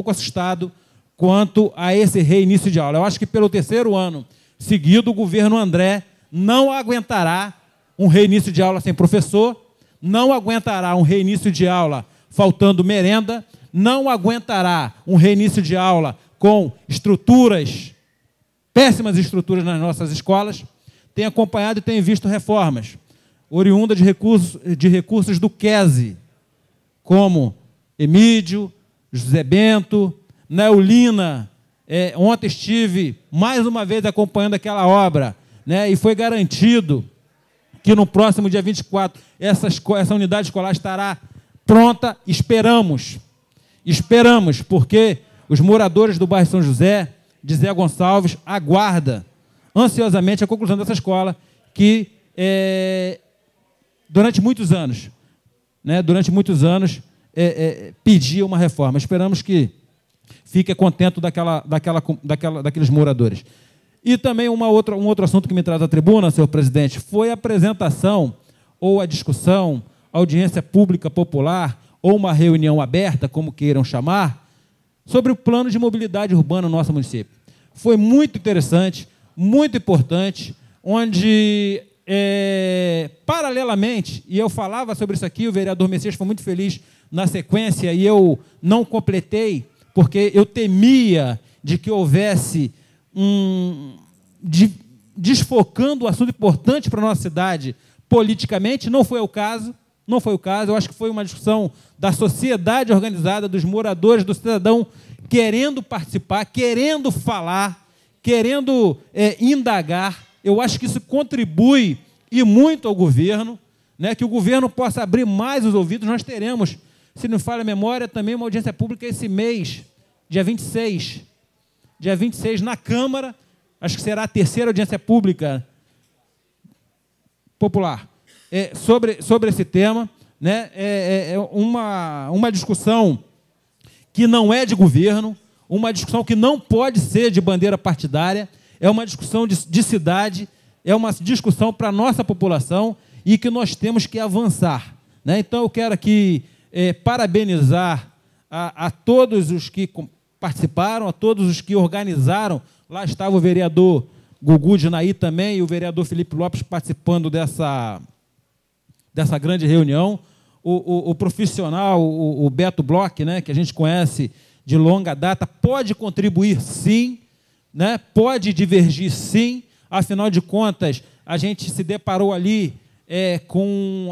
assustado quanto a esse reinício de aula. Eu acho que pelo terceiro ano seguido, o governo André não aguentará um reinício de aula sem professor, não aguentará um reinício de aula faltando merenda, não aguentará um reinício de aula com péssimas estruturas nas nossas escolas. Tem acompanhado e tem visto reformas oriundas de recursos do QESE, como Emídio, José Bento, Neulina. Ontem estive mais uma vez acompanhando aquela obra, né, e foi garantido que no próximo dia 24 essa unidade escolar estará pronta, esperamos, porque os moradores do bairro São José, de Zé Gonçalves, aguardam ansiosamente a conclusão dessa escola, que durante muitos anos, pedia uma reforma. Esperamos que fique contente daqueles moradores. E também um outro assunto que me traz à tribuna, senhor presidente, foi a apresentação, ou a discussão, audiência pública popular, ou uma reunião aberta, como queiram chamar, sobre o plano de mobilidade urbana no nosso município. Foi muito interessante, muito importante, onde, paralelamente, e eu falava sobre isso aqui, o vereador Messias foi muito feliz na sequência, e eu não completei, porque eu temia de que houvesse desfocando o assunto importante para a nossa cidade politicamente. Não foi o caso, eu acho que foi uma discussão da sociedade organizada, dos moradores, do cidadão, querendo participar, querendo falar, querendo indagar. Eu acho que isso contribui e muito ao governo, né, que o governo possa abrir mais os ouvidos. Nós teremos, se não falha a memória, também uma audiência pública esse mês, dia 26, na Câmara. Acho que será a terceira audiência pública popular sobre esse tema, né? Uma discussão que não é de governo, uma discussão que não pode ser de bandeira partidária, é uma discussão de cidade, é uma discussão para a nossa população e que nós temos que avançar, né? Então, eu quero aqui parabenizar a todos os que participaram, a todos os que organizaram. Lá estava o vereador Gugu de Naí também, e o vereador Felipe Lopes participando dessa grande reunião. O profissional, o Beto Bloch, né, que a gente conhece de longa data, pode contribuir sim, né, pode divergir sim. Afinal de contas, a gente se deparou ali com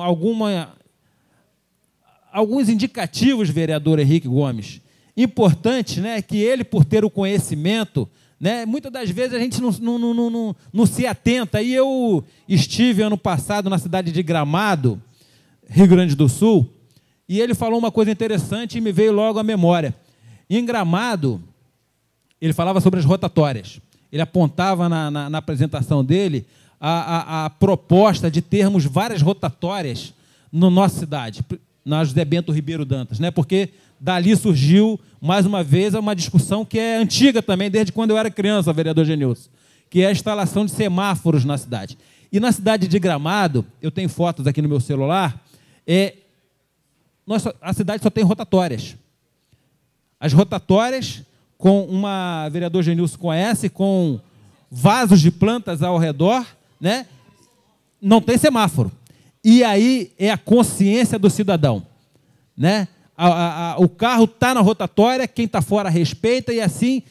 alguns indicativos, vereador Henrique Gomes. Importante, né, que ele, por ter o conhecimento, né, muitas das vezes a gente não se atenta. E eu estive ano passado na cidade de Gramado, Rio Grande do Sul, e ele falou uma coisa interessante e me veio logo à memória. Em Gramado, ele falava sobre as rotatórias. Ele apontava na apresentação dele a proposta de termos várias rotatórias na nossa cidade, na José Bento Ribeiro Dantas, né? Porque dali surgiu, mais uma vez, uma discussão que é antiga também, desde quando eu era criança, vereador Genilson, que é a instalação de semáforos na cidade. E na cidade de Gramado, eu tenho fotos aqui no meu celular, a cidade só tem rotatórias. As rotatórias, com uma, vereador Genilson conhece, com vasos de plantas ao redor, né? Não tem semáforo. E aí é a consciência do cidadão, né? O carro está na rotatória, quem está fora respeita, e assim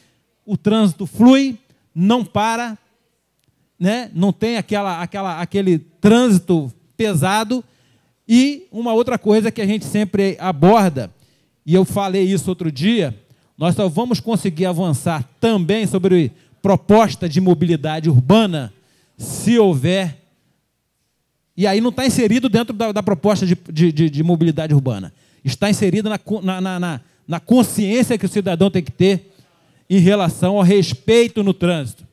o trânsito flui, não para, né? Não tem aquele trânsito pesado. E uma outra coisa que a gente sempre aborda, e eu falei isso outro dia, nós só vamos conseguir avançar também sobre proposta de mobilidade urbana se houver, e aí não está inserido dentro da proposta de mobilidade urbana, está inserido na consciência que o cidadão tem que ter em relação ao respeito no trânsito.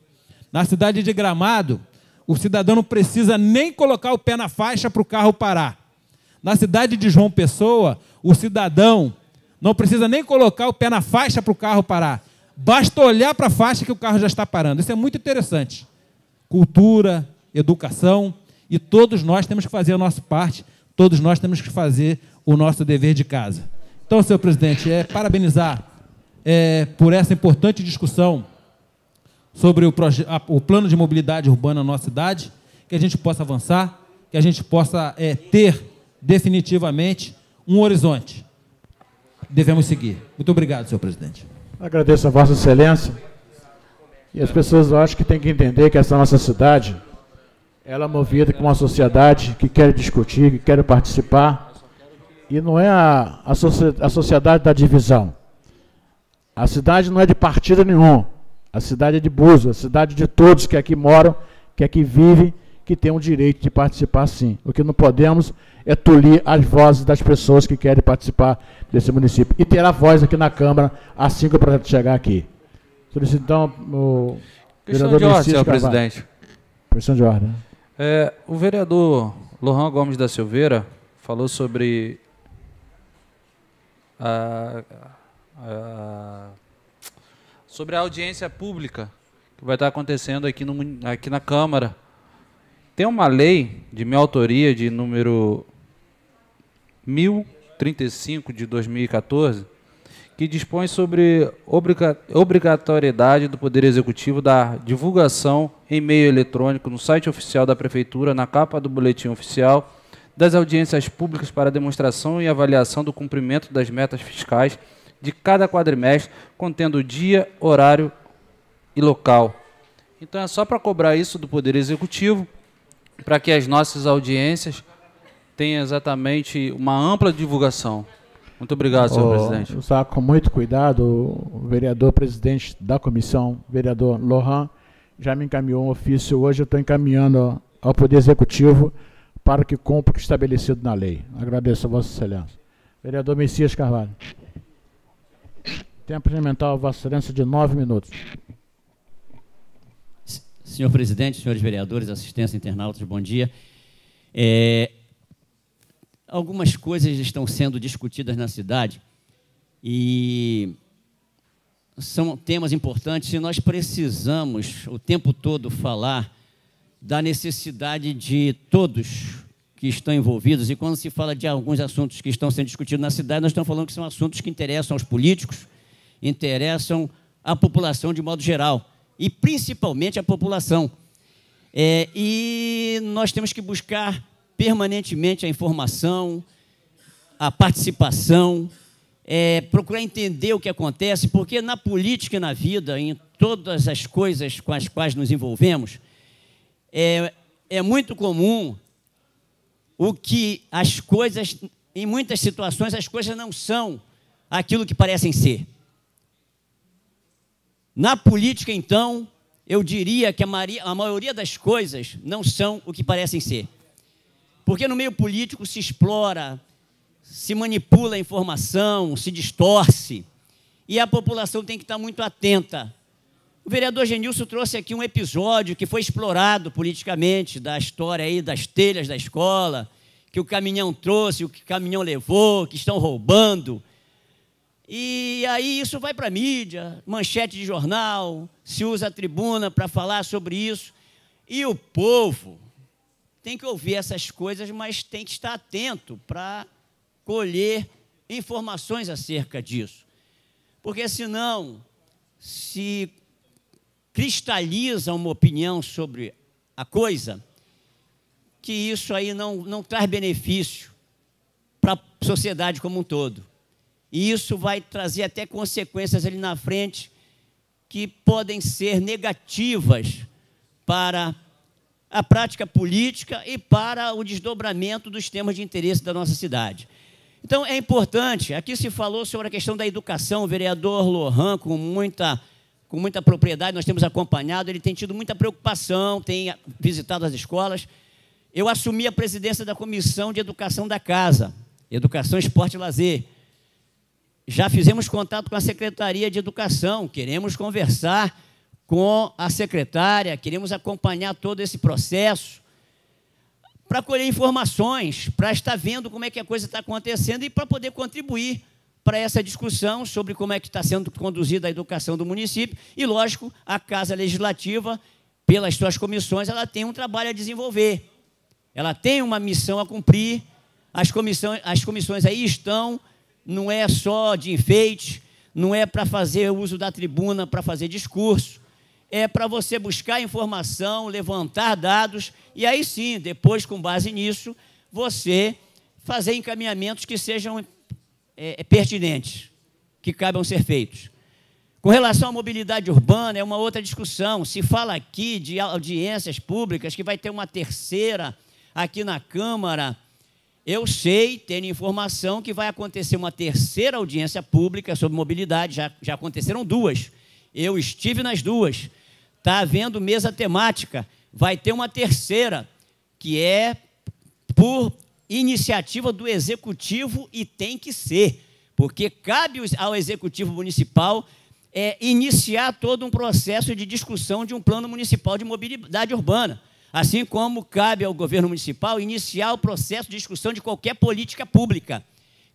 Na cidade de Gramado, o cidadão não precisa nem colocar o pé na faixa para o carro parar. Na cidade de João Pessoa, o cidadão não precisa nem colocar o pé na faixa para o carro parar. Basta olhar para a faixa que o carro já está parando. Isso é muito interessante. Cultura, educação, e todos nós temos que fazer a nossa parte, todos nós temos que fazer o nosso dever de casa. Então, senhor presidente, parabenizar por essa importante discussão sobre o plano de mobilidade urbana na nossa cidade, que a gente possa avançar, que a gente possa ter definitivamente um horizonte. Devemos seguir. Muito obrigado, senhor presidente. Agradeço a Vossa Excelência. E as pessoas, eu acho que têm que entender que essa nossa cidade, ela é movida com uma sociedade que quer discutir, que quer participar, e não é a sociedade da divisão. A cidade não é de partido nenhum. A cidade é de Búzios, a cidade de todos que aqui moram, que aqui vivem, que têm o direito de participar, sim. O que não podemos é tolir as vozes das pessoas que querem participar desse município. E ter a voz aqui na Câmara assim que o projeto chegar aqui. Solicito, então, o Questão de ordem, senhor presidente. Questão de ordem. O vereador Lohan Gomes da Silveira falou sobre sobre a audiência pública que vai estar acontecendo aqui na Câmara. Tem uma lei de minha autoria, de número 1035 de 2014, que dispõe sobre obrigatoriedade do Poder Executivo da divulgação em meio eletrônico no site oficial da Prefeitura, na capa do boletim oficial, das audiências públicas para demonstração e avaliação do cumprimento das metas fiscais de cada quadrimestre, contendo dia, horário e local. Então é só para cobrar isso do Poder Executivo, para que as nossas audiências tenham exatamente uma ampla divulgação. Muito obrigado, senhor presidente. Usar com muito cuidado, o vereador presidente da comissão, vereador Lohan, já me encaminhou um ofício. Hoje eu estou encaminhando ao Poder Executivo para que cumpra o que estabelecido na lei. Agradeço a Vossa Excelência. Vereador Messias Carvalho. Tempo elementar, Vossa Excelência, de 9 minutos. Senhor presidente, senhores vereadores, assistência, internautas, bom dia. Algumas coisas estão sendo discutidas na cidade e são temas importantes e nós precisamos o tempo todo falar da necessidade de todos que estão envolvidos. E quando se fala de alguns assuntos que estão sendo discutidos na cidade, nós estamos falando que são assuntos que interessam aos políticos, interessam à população de modo geral, e principalmente à população. E nós temos que buscar permanentemente a informação, a participação, procurar entender o que acontece, porque na política e na vida, em todas as coisas com as quais nos envolvemos, é muito comum o que as coisas, em muitas situações, as coisas não são aquilo que parecem ser. Na política, então, eu diria que a maioria das coisas não são o que parecem ser. Porque no meio político se explora, se manipula a informação, se distorce, e a população tem que estar muito atenta. O vereador Genilson trouxe aqui um episódio que foi explorado politicamente, da história aí das telhas da escola, que o caminhão trouxe, o que o caminhão levou, que estão roubando. E aí isso vai para a mídia, manchete de jornal, se usa a tribuna para falar sobre isso. E o povo tem que ouvir essas coisas, mas tem que estar atento para colher informações acerca disso. Porque senão, se cristaliza uma opinião sobre a coisa, que isso aí não traz benefício para a sociedade como um todo. E isso vai trazer até consequências ali na frente que podem ser negativas para a prática política e para o desdobramento dos temas de interesse da nossa cidade. Então, é importante, aqui se falou sobre a questão da educação, o vereador Lohan, com muita propriedade, nós temos acompanhado, ele tem tido muita preocupação, tem visitado as escolas. Eu assumi a presidência da Comissão de Educação da Casa, Educação, Esporte e Lazer. Já fizemos contato com a Secretaria de Educação, queremos conversar com a secretária, queremos acompanhar todo esse processo para colher informações, para estar vendo como é que a coisa está acontecendo e para poder contribuir para essa discussão sobre como é que está sendo conduzida a educação do município. E, lógico, a Casa Legislativa, pelas suas comissões, ela tem um trabalho a desenvolver. Ela tem uma missão a cumprir, as comissões aí estão, não é só de enfeite, não é para fazer uso da tribuna, para fazer discurso, é para você buscar informação, levantar dados, e aí sim, depois, com base nisso, você fazer encaminhamentos que sejam pertinentes, que caibam ser feitos. Com relação à mobilidade urbana, é uma outra discussão. Se fala aqui de audiências públicas, que vai ter uma terceira aqui na Câmara. Eu sei, tenho informação, que vai acontecer uma terceira audiência pública sobre mobilidade. Já aconteceram duas. Eu estive nas duas. Está havendo mesa temática. Vai ter uma terceira. que é por iniciativa do Executivo e tem que ser, porque cabe ao Executivo Municipal iniciar todo um processo de discussão de um plano municipal de mobilidade urbana, assim como cabe ao governo municipal iniciar o processo de discussão de qualquer política pública.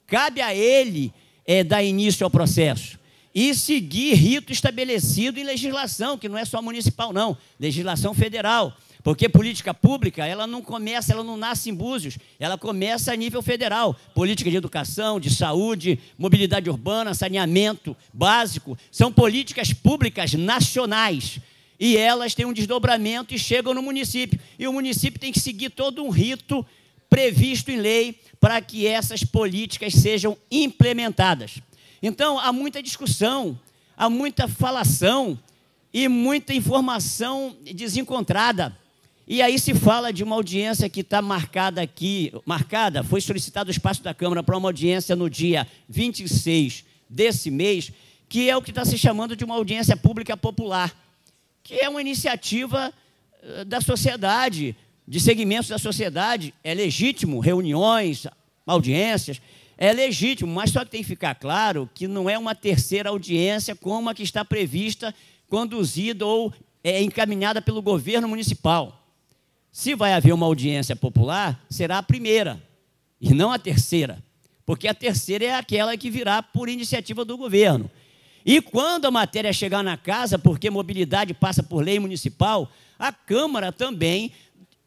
Cabe a ele dar início ao processo e seguir rito estabelecido em legislação, que não é só municipal, não, legislação federal. Porque política pública, ela não nasce em Búzios, ela começa a nível federal. Política de educação, de saúde, mobilidade urbana, saneamento básico, são políticas públicas nacionais. E elas têm um desdobramento e chegam no município. E o município tem que seguir todo um rito previsto em lei para que essas políticas sejam implementadas. Então, há muita discussão, há muita falação e muita informação desencontrada. E aí se fala de uma audiência que está marcada aqui, foi solicitado o espaço da Câmara para uma audiência no dia 26 desse mês, que é o que está se chamando de uma audiência pública popular, que é uma iniciativa da sociedade, de segmentos da sociedade. É legítimo, reuniões, audiências, é legítimo, mas só que tem que ficar claro que não é uma terceira audiência como a que está prevista, conduzida ou encaminhada pelo governo municipal. Se vai haver uma audiência popular, será a primeira, e não a terceira, porque a terceira é aquela que virá por iniciativa do governo. E quando a matéria chegar na casa, porque mobilidade passa por lei municipal, a Câmara também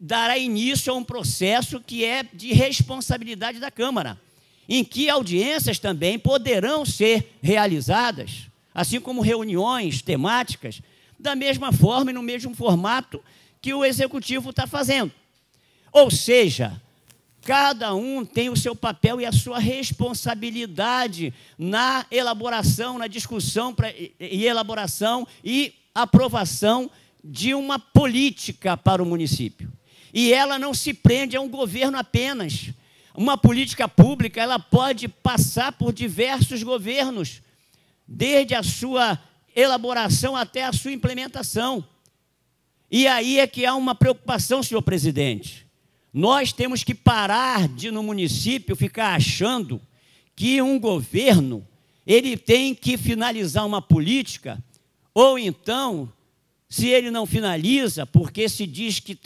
dará início a um processo que é de responsabilidade da Câmara, em que audiências também poderão ser realizadas, assim como reuniões temáticas, da mesma forma e no mesmo formato que o Executivo está fazendo. Ou seja, cada um tem o seu papel e a sua responsabilidade na elaboração, na discussão e elaboração e aprovação de uma política para o município. E ela não se prende a um governo apenas. Uma política pública, ela pode passar por diversos governos, desde a sua elaboração até a sua implementação. E aí é que há uma preocupação, senhor presidente. Nós temos que parar de, no município, ficar achando que um governo ele tem que finalizar uma política, ou então, se ele não finaliza, porque se diz que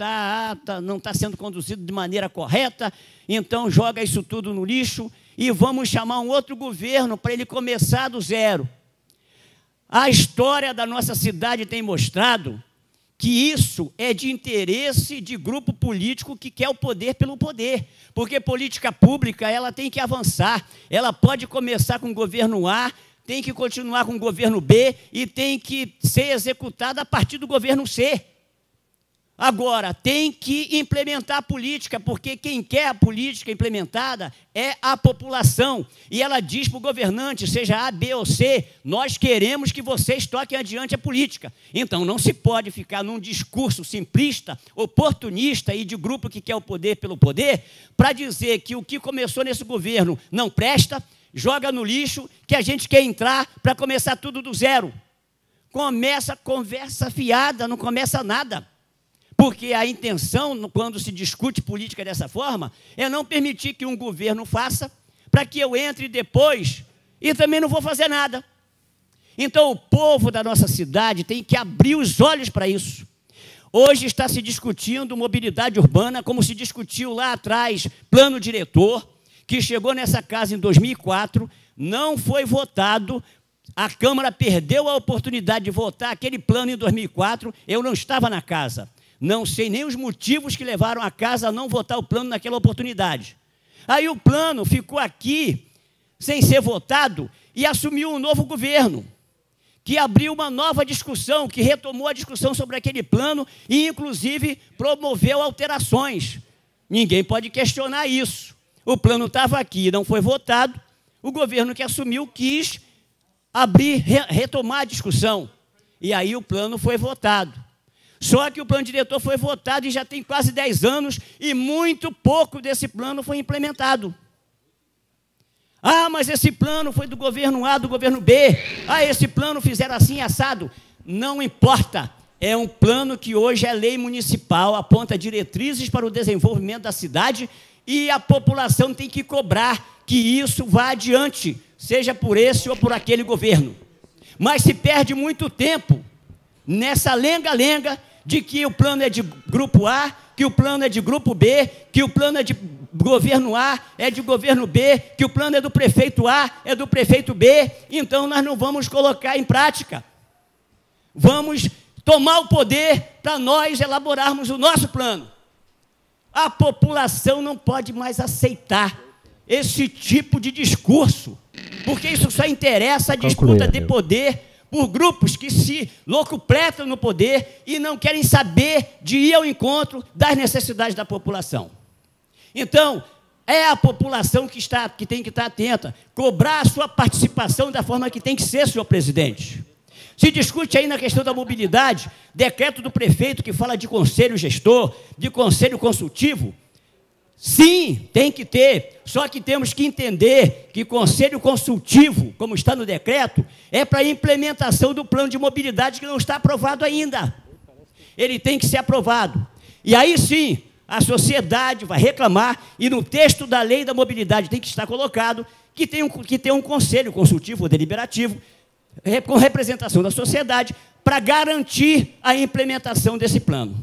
não está sendo conduzido de maneira correta, então joga isso tudo no lixo e vamos chamar um outro governo para ele começar do zero. A história da nossa cidade tem mostrado que isso é de interesse de grupo político que quer o poder pelo poder, porque política pública ela tem que avançar, ela pode começar com o governo A, tem que continuar com o governo B e tem que ser executada a partir do governo C. Agora, tem que implementar a política, porque quem quer a política implementada é a população. E ela diz para o governante, seja A, B ou C, nós queremos que vocês toquem adiante a política. Então, não se pode ficar num discurso simplista, oportunista e de grupo que quer o poder pelo poder, para dizer que o que começou nesse governo não presta, joga no lixo, que a gente quer entrar para começar tudo do zero. Começa conversa fiada, não começa nada. Porque a intenção, quando se discute política dessa forma, é não permitir que um governo faça, para que eu entre depois e também não vou fazer nada. Então, o povo da nossa cidade tem que abrir os olhos para isso. Hoje está se discutindo mobilidade urbana, como se discutiu lá atrás, plano diretor, que chegou nessa casa em 2004, não foi votado, a Câmara perdeu a oportunidade de votar aquele plano em 2004, eu não estava na casa. Não sei nem os motivos que levaram a casa a não votar o plano naquela oportunidade. Aí o plano ficou aqui, sem ser votado, e assumiu um novo governo, que abriu uma nova discussão, que retomou a discussão sobre aquele plano e, inclusive, promoveu alterações. Ninguém pode questionar isso. O plano estava aqui, não foi votado, o governo que assumiu quis retomar a discussão. E aí o plano foi votado. Só que o plano diretor foi votado e já tem quase 10 anos e muito pouco desse plano foi implementado. Ah, mas esse plano foi do governo A, do governo B. Ah, esse plano fizeram assim, assado. Não importa. é um plano que hoje é lei municipal, aponta diretrizes para o desenvolvimento da cidade e a população tem que cobrar que isso vá adiante, seja por esse ou por aquele governo. Mas se perde muito tempo nessa lenga-lenga de que o plano é de grupo A, que o plano é de grupo B, que o plano é de governo A, é de governo B, que o plano é do prefeito A, é do prefeito B, então nós não vamos colocar em prática. Vamos tomar o poder para nós elaborarmos o nosso plano. A população não pode mais aceitar esse tipo de discurso, porque isso só interessa a disputa de poder por grupos que se locupletam no poder e não querem saber de ir ao encontro das necessidades da população. Então, é a população que tem que estar atenta, cobrar a sua participação da forma que tem que ser, senhor presidente. Se discute aí na questão da mobilidade, decreto do prefeito que fala de conselho gestor, de conselho consultivo. Sim, tem que ter, só que temos que entender que conselho consultivo, como está no decreto, é para a implementação do plano de mobilidade que não está aprovado ainda. Ele tem que ser aprovado. E aí sim, a sociedade vai reclamar, e no texto da lei da mobilidade tem que estar colocado que tem um conselho consultivo ou deliberativo, com representação da sociedade, para garantir a implementação desse plano.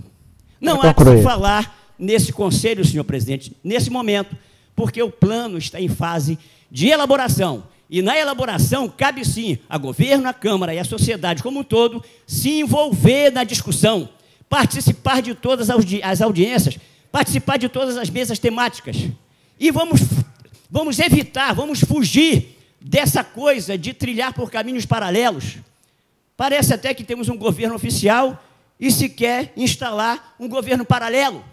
Não há que se falar nesse conselho, senhor presidente, nesse momento, porque o plano está em fase de elaboração. E na elaboração, cabe sim a governo, a Câmara e a sociedade como um todo se envolver na discussão, participar de todas as audiências, participar de todas as mesas temáticas. E vamos evitar, vamos fugir dessa coisa de trilhar por caminhos paralelos. Parece até que temos um governo oficial e se quer instalar um governo paralelo.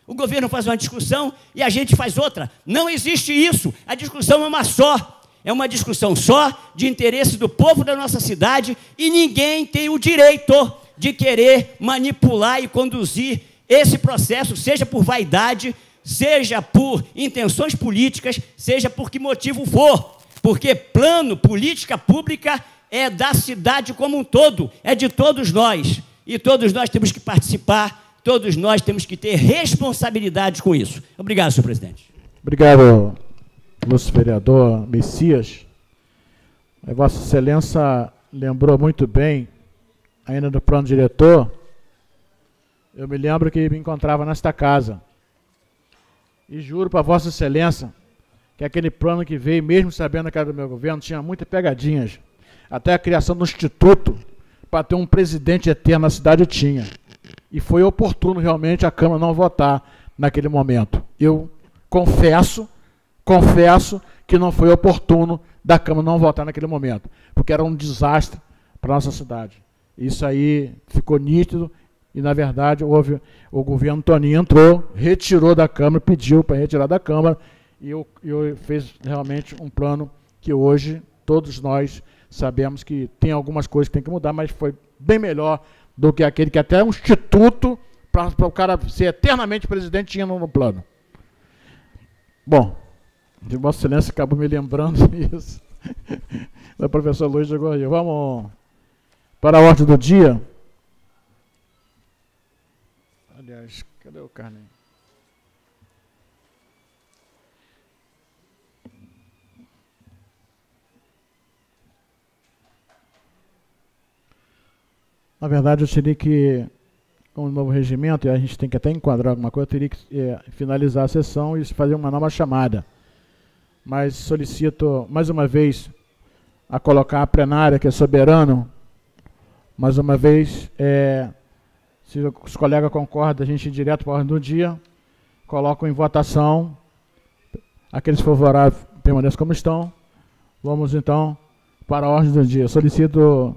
O governo faz uma discussão e a gente faz outra. Não existe isso. A discussão é uma só. É uma discussão só de interesse do povo da nossa cidade e ninguém tem o direito de querer manipular e conduzir esse processo, seja por vaidade, seja por intenções políticas, seja por que motivo for. Porque plano, política pública é da cidade como um todo, é de todos nós. E todos nós temos que participar. Todos nós temos que ter responsabilidade com isso. Obrigado, senhor presidente. Obrigado, ilustre vereador Messias. Vossa Excelência lembrou muito bem, ainda do plano diretor, eu me lembro que me encontrava nesta casa. E juro para Vossa Excelência que aquele plano que veio, mesmo sabendo que era do meu governo, tinha muitas pegadinhas. Até a criação do instituto para ter um presidente eterno na cidade tinha. E foi oportuno realmente a Câmara não votar naquele momento. Eu confesso que não foi oportuno da Câmara não votar naquele momento, porque era um desastre para a nossa cidade. Isso aí ficou nítido e, na verdade, o governo Toninho entrou, retirou da Câmara, pediu para retirar da Câmara e fez realmente um plano que hoje todos nós sabemos que tem algumas coisas que tem que mudar, mas foi bem melhor do que aquele que até um instituto para o cara ser eternamente presidente tinha no plano. Bom, de Vossa Excelência acabou me lembrando isso. Da professora Luiz de Gorria. Vamos para a ordem do dia. Aliás, cadê o Carlinhos? Na verdade, eu teria que, com o novo regimento, e a gente tem que até enquadrar alguma coisa, eu teria que finalizar a sessão e fazer uma nova chamada. Mas solicito, mais uma vez, a colocar a plenária, que é soberano, mais uma vez, se os colegas concordam, a gente ir direto para a ordem do dia, colocam em votação, aqueles favoráveis permaneçam como estão. Vamos, então, para a ordem do dia. Solicito...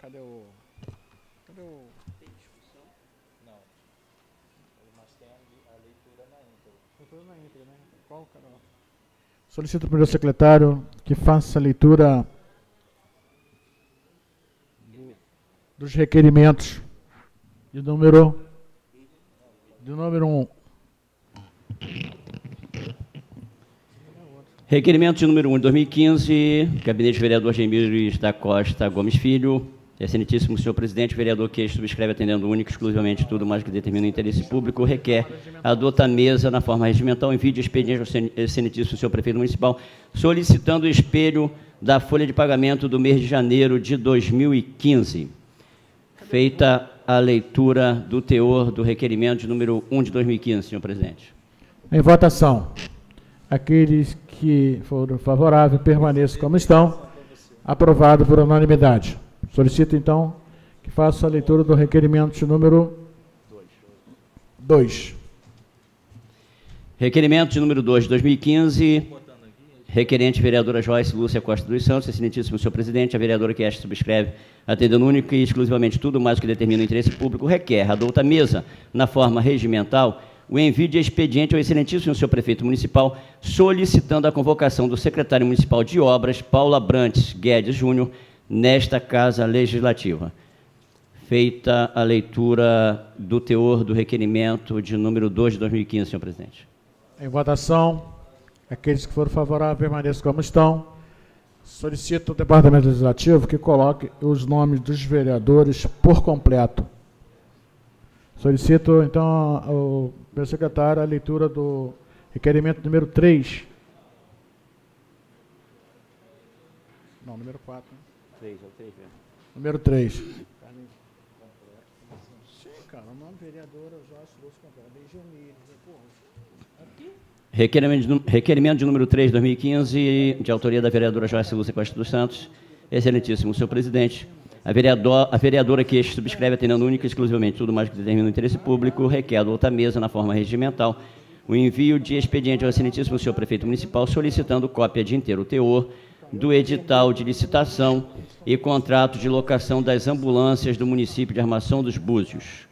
Cadê o... Tem discussão? Não. Mas tem a leitura na íntegra. Leitura na íntegra, né? Qual canal? Solicito para o secretário que faça a leitura dos requerimentos de número De número 1. Requerimento de número 1 de 2015, gabinete do vereador Gemílio da Costa Gomes Filho. Excelentíssimo senhor presidente, vereador que subscreve atendendo único e exclusivamente tudo mais que determina o interesse público, requer, adota a mesa na forma regimental, envie de expediente ao excelentíssimo senhor prefeito municipal, solicitando o espelho da folha de pagamento do mês de janeiro de 2015. Feita a leitura do teor do requerimento de número 1 de 2015, senhor presidente. Em votação. Aqueles que foram favoráveis permaneçam como estão. Aprovado por unanimidade. Solicito, então, que faça a leitura do requerimento de número 2. Requerimento de número 2 de 2015. Requerente vereadora Joyce Lúcia Costa dos Santos. Excelentíssimo senhor presidente, a vereadora que esta subscreve, atendendo único e exclusivamente tudo mais que determina o interesse público, requer, adota a mesa, na forma regimental, o envio de expediente ao excelentíssimo senhor prefeito municipal, solicitando a convocação do secretário municipal de obras, Paulo Abrantes Guedes Júnior, nesta Casa Legislativa. Feita a leitura do teor do requerimento de número 2 de 2015, senhor presidente. Em votação, aqueles que foram favoráveis permaneçam como estão. Solicito ao Departamento Legislativo que coloque os nomes dos vereadores por completo. Solicito, então, ao meu secretário a leitura do requerimento número 3. Não, número 4. 3, é o 3 mesmo. Número 3. Sim, cara, o nome vereadora Joyce Lúcia Costa. Requerimento de número 3 de 2015, de autoria da vereadora Joyce Lúcia Costa dos Santos. Excelentíssimo senhor presidente, a vereadora que este subscreve, atendendo única e exclusivamente tudo mais que determina o interesse público, requer a outra mesa, na forma regimental, o envio de expediente ao excelentíssimo senhor prefeito municipal, solicitando cópia de inteiro teor do edital de licitação e contrato de locação das ambulâncias do município de Armação dos Búzios.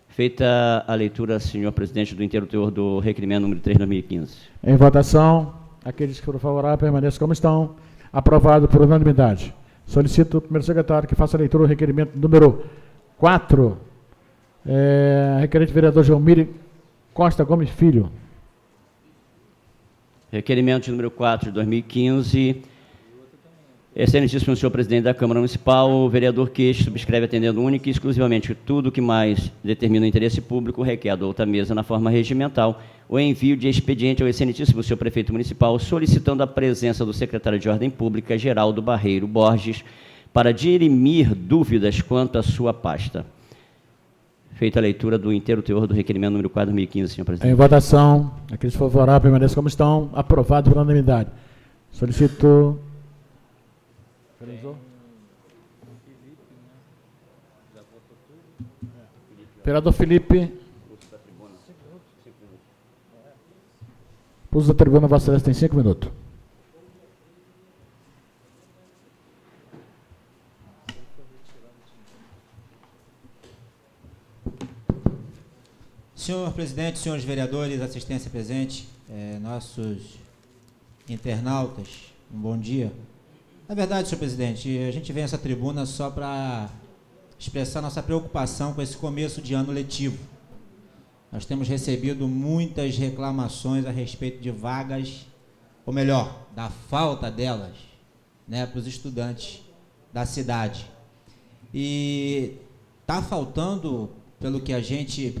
Feita a leitura, senhor presidente, do inteiro teor do requerimento número 3 de 2015. Em votação, aqueles que foram favoráveis permaneçam como estão. Aprovado por unanimidade. Solicito ao primeiro secretário que faça a leitura do requerimento número 4. Requerente vereador Gelmir Costa Gomes Filho. Requerimento de número 4 de 2015. Excelentíssimo senhor presidente da Câmara Municipal, o vereador que subscreve, atendendo única e exclusivamente tudo que mais determina o interesse público, requer a outra mesa na forma regimental o envio de expediente ao excelentíssimo senhor prefeito municipal, solicitando a presença do secretário de Ordem Pública, Geraldo Barreiro Borges, para dirimir dúvidas quanto à sua pasta. Feita a leitura do inteiro teor do requerimento número 4 de 2015, senhor presidente. Em votação, aqueles favoráveis permaneçam como estão. Aprovado por unanimidade. Solicito... Vereador Felipe. Uso da tribuna, Vossa Excelência tem 5 minutos. Senhor presidente, senhores vereadores, assistência presente, nossos internautas, um bom dia. Na verdade, senhor presidente, a gente vem a essa tribuna só para expressar nossa preocupação com esse começo de ano letivo. Nós temos recebido muitas reclamações a respeito de vagas, ou melhor, da falta delas, né, para os estudantes da cidade. E está faltando, pelo que a gente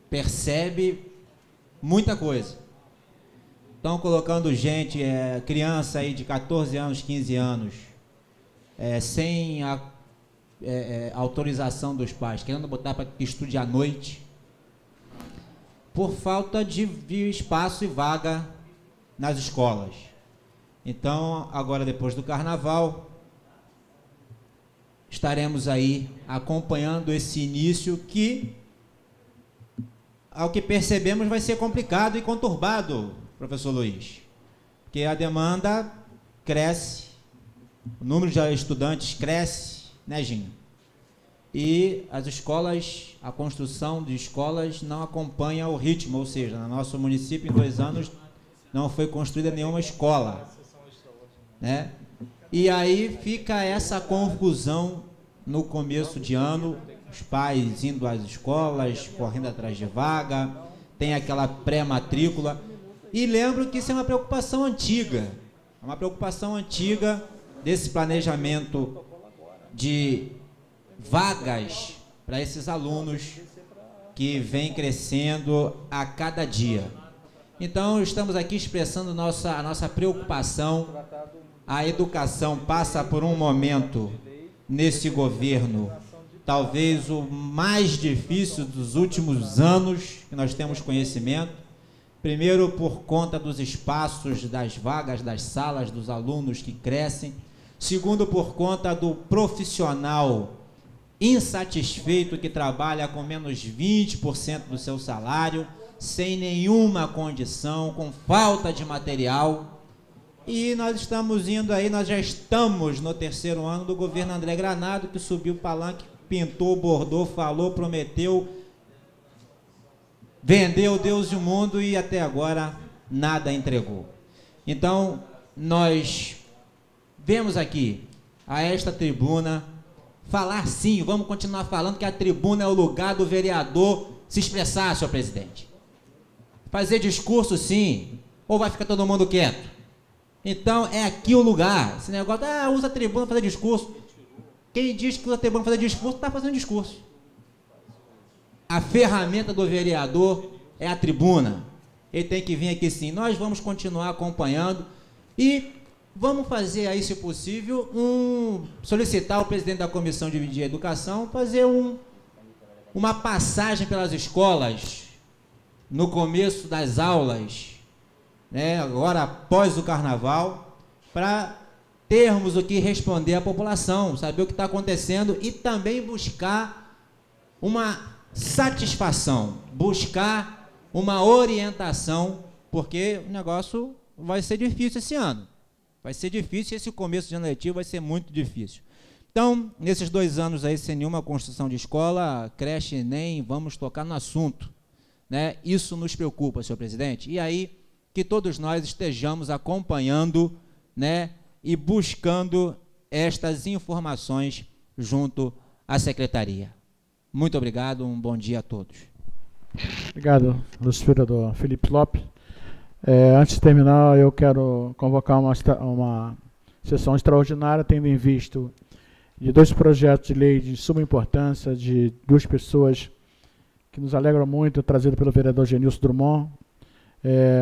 percebe, muita coisa. Estão colocando gente, criança aí de 14 anos, 15 anos, sem a autorização dos pais, querendo botar para que estude à noite, por falta de espaço e vaga nas escolas. Então, agora, depois do Carnaval, estaremos aí acompanhando esse início que, ao que percebemos, vai ser complicado e conturbado, professor Luiz, porque a demanda cresce, o número de estudantes cresce, né, Ginho? E as escolas, a construção de escolas não acompanha o ritmo, ou seja, no nosso município, em 2 anos, não foi construída nenhuma escola, né? E aí fica essa confusão no começo de ano, os pais indo às escolas, correndo atrás de vaga, tem aquela pré-matrícula. E lembro que isso é uma preocupação antiga, desse planejamento de vagas para esses alunos que vem crescendo a cada dia. Então, estamos aqui expressando a nossa preocupação. A educação passa por um momento, nesse governo, talvez o mais difícil dos últimos anos, que nós temos conhecimento. Primeiro, por conta dos espaços, das vagas, das salas, dos alunos que crescem. Segundo, por conta do profissional insatisfeito que trabalha com menos 20% do seu salário, sem nenhuma condição, com falta de material. E nós estamos indo aí, nós já estamos no 3º ano do governo André Granado, que subiu o palanque, pintou, bordou, falou, prometeu, vendeu Deus e o mundo e até agora nada entregou. Então, nós vemos aqui, a esta tribuna, falar sim, vamos continuar falando que a tribuna é o lugar do vereador se expressar, senhor presidente. Fazer discurso sim, ou vai ficar todo mundo quieto? Então, é aqui o lugar. Esse negócio, usa a tribuna para fazer discurso. Quem diz que usa a tribuna para fazer discurso, está fazendo discurso. A ferramenta do vereador é a tribuna. Ele tem que vir aqui sim. Nós vamos continuar acompanhando e vamos fazer aí, se possível, solicitar ao presidente da Comissão de Educação fazer uma passagem pelas escolas no começo das aulas, né, agora após o carnaval, para termos o que responder à população, saber o que está acontecendo e também buscar uma satisfação, buscar uma orientação, porque o negócio vai ser difícil esse ano. Vai ser difícil, esse começo de ano letivo vai ser muito difícil. Então, nesses 2 anos aí, sem nenhuma construção de escola, creche, nem vamos tocar no assunto, né? Isso nos preocupa, senhor presidente. E aí, que todos nós estejamos acompanhando, né, e buscando estas informações junto à secretaria. Muito obrigado, um bom dia a todos. Obrigado, vereador Felipe Lopes. Antes de terminar, eu quero convocar uma sessão extraordinária, tendo em vista de 2 projetos de lei de suma importância, de 2 pessoas que nos alegram muito, trazido pelo vereador Genilson Drummond,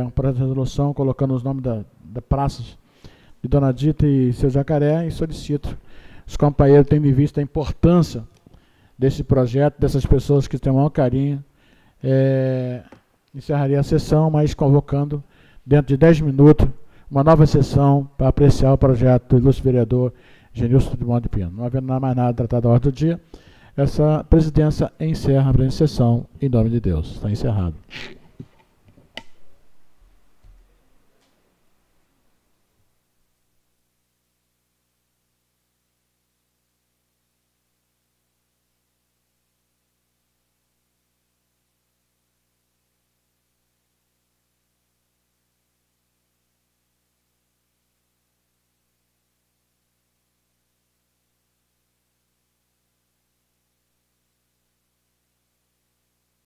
um projeto de resolução colocando os nomes da praça de Dona Dita e seu Jacaré, e solicito os companheiros, tendo em vista a importância desse projeto, dessas pessoas que têm o maior carinho, encerraria a sessão, mas convocando, dentro de 10 minutos, uma nova sessão para apreciar o projeto do ilustre vereador Genilson Drummond de Pina. Não havendo mais nada tratado à ordem do dia, essa presidência encerra a presente sessão, em nome de Deus. Está encerrado.